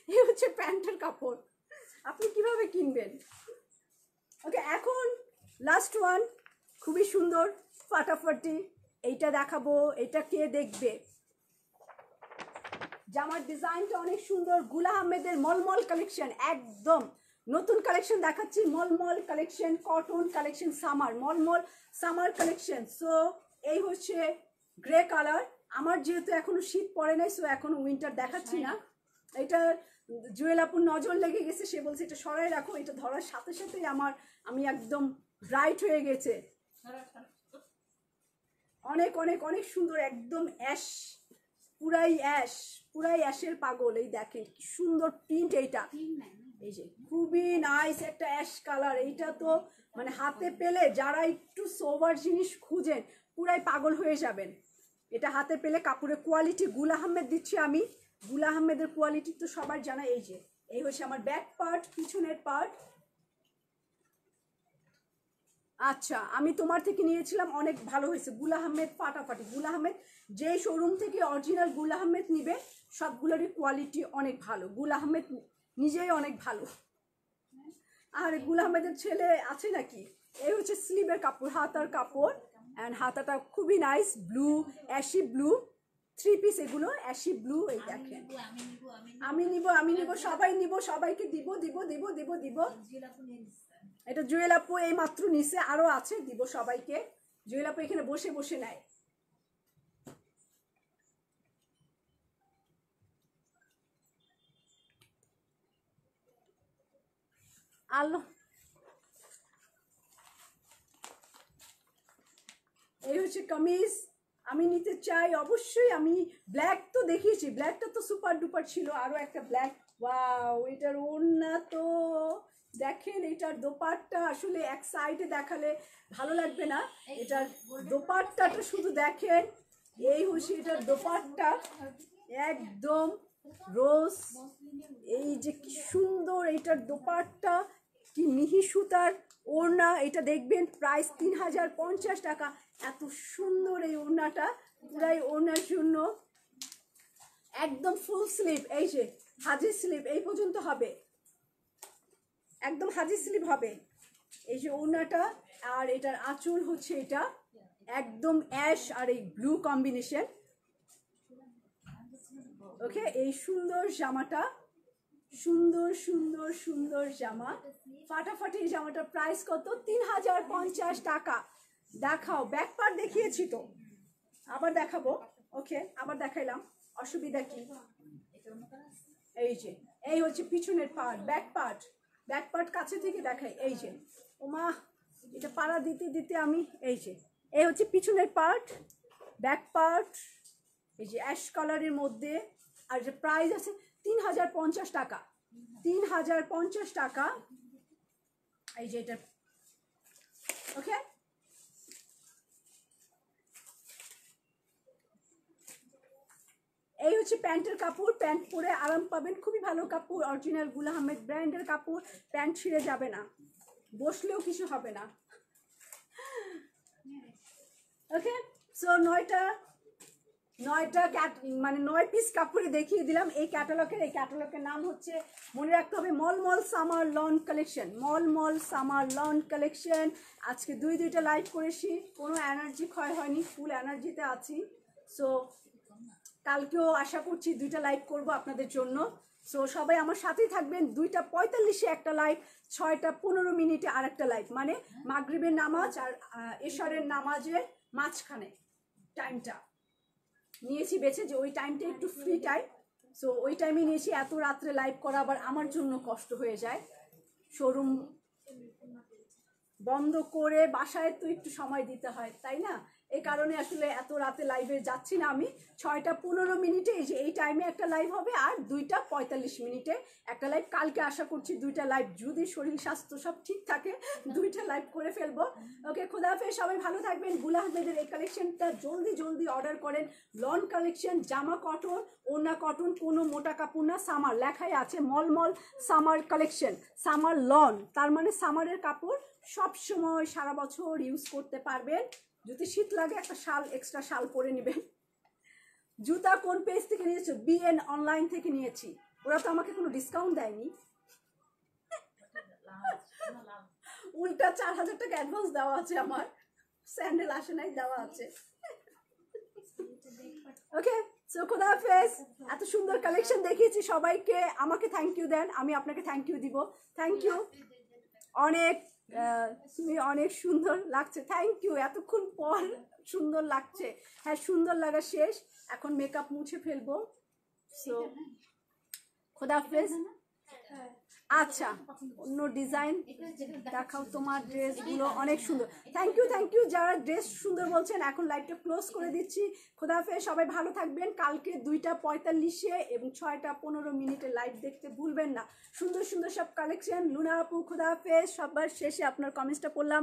এই হচ্ছে প্যান্টের কাপড়, আপনি কিভাবে কিনবেন? ওকে, এখন লাস্ট ওয়ান, খুবই সুন্দর ফাটাফাটি। এইটা দেখাবো। এটা কে দেখবে? জামার ডিজাইনটা অনেক সুন্দর। গুল আহমেদের মলমল কালেকশন, একদম নতুন কালেকশন দেখাচ্ছি। Mulmul collection, cotton collection, summer mulmul summer collection. So এই হচ্ছে গ্রে কালার। আমার যেহেতু এখনো শীত পড়ে নাই, সো এখনো উইন্টার দেখাচ্ছি না। এটা জুয়েল আপুর নজর লেগে গেছে, সে বলছে এটা সরাই রাখো। এটা ধরার সাথে সাথেই আমি একদম ব্রাইট হয়ে গেছে। অনেক অনেক অনেক সুন্দর, একদম অ্যাশ, পুরাই অ্যাশ, পুরাই অ্যাশের পাগল। এই দেখেন কি সুন্দর প্রিন্ট এইটা। এই যে খুবই নাইস একটা অ্যাশ কালার। এইটা তো মানে হাতে পেলে যারা একটু সোবার জিনিস খুঁজেন পুরাই পাগল হয়ে যাবেন। এটা হাতে পেলে কাপড়ের কোয়ালিটি গুল আহমেদ দিচ্ছি আমি। গুল আহমেদের কোয়ালিটি তো সবার জানা। এই যে এই হচ্ছে আমার ব্যাক পার্ট, পিছনের পার্ট। আচ্ছা, আমি তোমার থেকে নিয়েছিলাম, অনেক ভালো হয়েছে। গুল আহমেদ ফাটাফাটি। গুল আহমেদ যে শোরুম থেকে অরিজিনাল গুল আহমেদ নিবে সবগুলোরই কোয়ালিটি অনেক ভালো। গুল আহমেদ নিজেই অনেক ভালো। আর গুল আহমেদের ছেলে আছে নাকি? এই হচ্ছে স্লিভের কাপড়, হাতার কাপড়। অ্যান্ড হাতাটা খুবই nice, blue, ashy blue, 3 piece এগুলো অ্যাশি ব্লু। এই দেখেন, আমি নিব, সবাই নিব, সবাইকে দিব দিব দিব দিব দিব। এটা জুয়েল আপু এই মাত্র নিছে, আরো আছে, দিব সবাইকে। জুয়েল আপু এখানে বসে বসে নেয়। আল্লাহ, এই হচ্ছে কামিজ। আমি নিতে চাই অবশ্যই। আমি ব্ল্যাক তো দেখিয়েছি, ব্ল্যাকটা তো সুপার ডুপার ছিল। আরো একটা ব্ল্যাক, ওয়াও, এটার ওড়না তো দেখেন। এটার দোপাট্টা আসলে এক সাইডে দেখালে ভালো লাগবে না, এটার দোপাট্টাটা শুধু দেখেন। এই হচ্ছে এটার দোপাট্টা, একদম রোজ। এই যে কি সুন্দর এটার দোপাট্টা, কি মিহি সুতার ওড়না। এটা দেখবেন প্রাইস 3050 টাকা। এত সুন্দর এই ওড়নাটা, পুরাই ওড়নার জন্য একদম ফুল স্লিভ। এই যে হাজি স্লিভ এই পর্যন্ত হবে, একদম হাজি স্লিভ হবে। এই যে ওড়নাটা আর এটার আঁচল হচ্ছে এটা একদম অ্যাশ আর এই ব্লু কম্বিনেশন। ওকে, এই সুন্দর জামাটা, সুন্দর সুন্দর সুন্দর জামা, ফাটাফাটি জামাটার প্রাইস কত? 3050 টাকা। দেখাও, ব্যাক পার্ট দেখিয়েছি তো, আবার দেখাবো। ওকে, আবার দেখাইলাম, অসুবিধা কি? এই যে এই হচ্ছে পিছনের part, back part. Back part কাছে থেকে দেখাই, এই যে ওমা এটা পাড়া দিতে দিতে আমি, এই যে এই হচ্ছে পিছনের পার্ট, ব্যাক পার্ট, এই যে অ্যাশ কালারের মধ্যে। আর যে প্রাইস আছে 3050 টাকা, 3050 টাকা। এই যে এটা, ওকে। এই হচ্ছে প্যান্টের কাপড়, প্যান্ট পরে আরাম পাবেন, খুবই ভালো কাপড়, অরিজিনাল গুল আহমেদ ব্র্যান্ডের কাপড়, প্যান্ট ছিঁড়ে যাবে না, বসলেও কিছু হবে না। ওকে, সো 9টা মানে 9 পিস কাপড়ে দেখিয়ে দিলাম এই ক্যাটালগের নাম হচ্ছে, মনে রাখতে হবে, mulmul summer lawn collection, mulmul summer lawn collection. আজকে দুইটা লাইভ করেছি, কোনো এনার্জি ক্ষয় হয়নি, ফুল এনার্জিতে আছি। সো কালকেও আশা করছি 2টা লাইভ করব আপনাদের জন্য। সো সবাই আমার সাথেই থাকবেন। 2:45-এ একটা লাইভ, 6:15 আর একটা লাইভ, মানে মাগরিবের নামাজ আর এশারের নামাজের মাঝখানে টাইমটা নিয়েছি বেছে, যে ওই টাইমটা একটু ফ্রি টাইম। সো ওই টাইমে নিয়েছি, এত রাত্রে লাইভ করা আবার আমার জন্য কষ্ট হয়ে যায়, শোরুম বন্ধ করে বাসায় তো একটু সময় দিতে হয়, তাই না? এই কারণে আসলে এত রাতে লাইভে যাচ্ছি না আমি। 6:15 এই যে এই টাইমে একটা লাইভ হবে, আর 2:45 একটা লাইভ। কালকে আশা করছি 2টা লাইভ, যদি শরীর স্বাস্থ্য সব ঠিক থাকে 2টা লাইভ করে ফেলবো। ওকে, খোদা হাফেজ, সবাই ভালো থাকবেন। গুল আহমেদের এই কালেকশনটা জলদি অর্ডার করেন। লন কালেকশন, জামা কটন, ওড়না কটন, কোনো মোটা কাপড় না, সামার লেখাই আছে, মলমল সামার কালেকশন, সামার লন, তার মানে সামারের কাপড়, সব সময় সারা বছর ইউজ করতে পারবেন। যদি শীত লাগে একটা শাল, এক্সট্রা শাল পরে নেবেন। জুতা কোন পেজ থেকে নিয়েছো? বিএন অনলাইন থেকে নিয়েছি, ওরা তো আমাকে কোনো ডিসকাউন্ট দেয়নি, উল্টা 4000 টাকা অ্যাডভান্স দেওয়া আছে, আমার স্যান্ডেল আসে নাই, দেওয়া আছে। ওকে, সো খোদা হাফেজ। এত সুন্দর কালেকশন দেখিয়েছি সবাইকে, আমাকে থ্যাংক ইউ দেন, আমি আপনাকে থ্যাংক ইউ দিব। থ্যাংক ইউ অনেক, তুমি অনেক সুন্দর লাগছে, থ্যাংক ইউ, এতক্ষণ পর সুন্দর লাগছে। হ্যাঁ, সুন্দর লাগা শেষ, এখন মেকআপ মুছে ফেলবো। সো খোদা হাফেজ। আচ্ছা, অন্য ডিজাইন দেখাও, তোমার ড্রেসগুলো অনেক সুন্দর। থ্যাংক ইউ যারা ড্রেস সুন্দর বলছেন। এখন লাইভটা ক্লোজ করে দিচ্ছি, খোদা হাফেজ, সবাই ভালো থাকবেন। কালকে 2:45 এবং 6:15 লাইভ দেখতে ভুলবেন না। সুন্দর সুন্দর সব কালেকশন। লুনা আপু, খোদা হাফেজ। সবার শেষে আপনার কমেন্টসটা পড়লাম,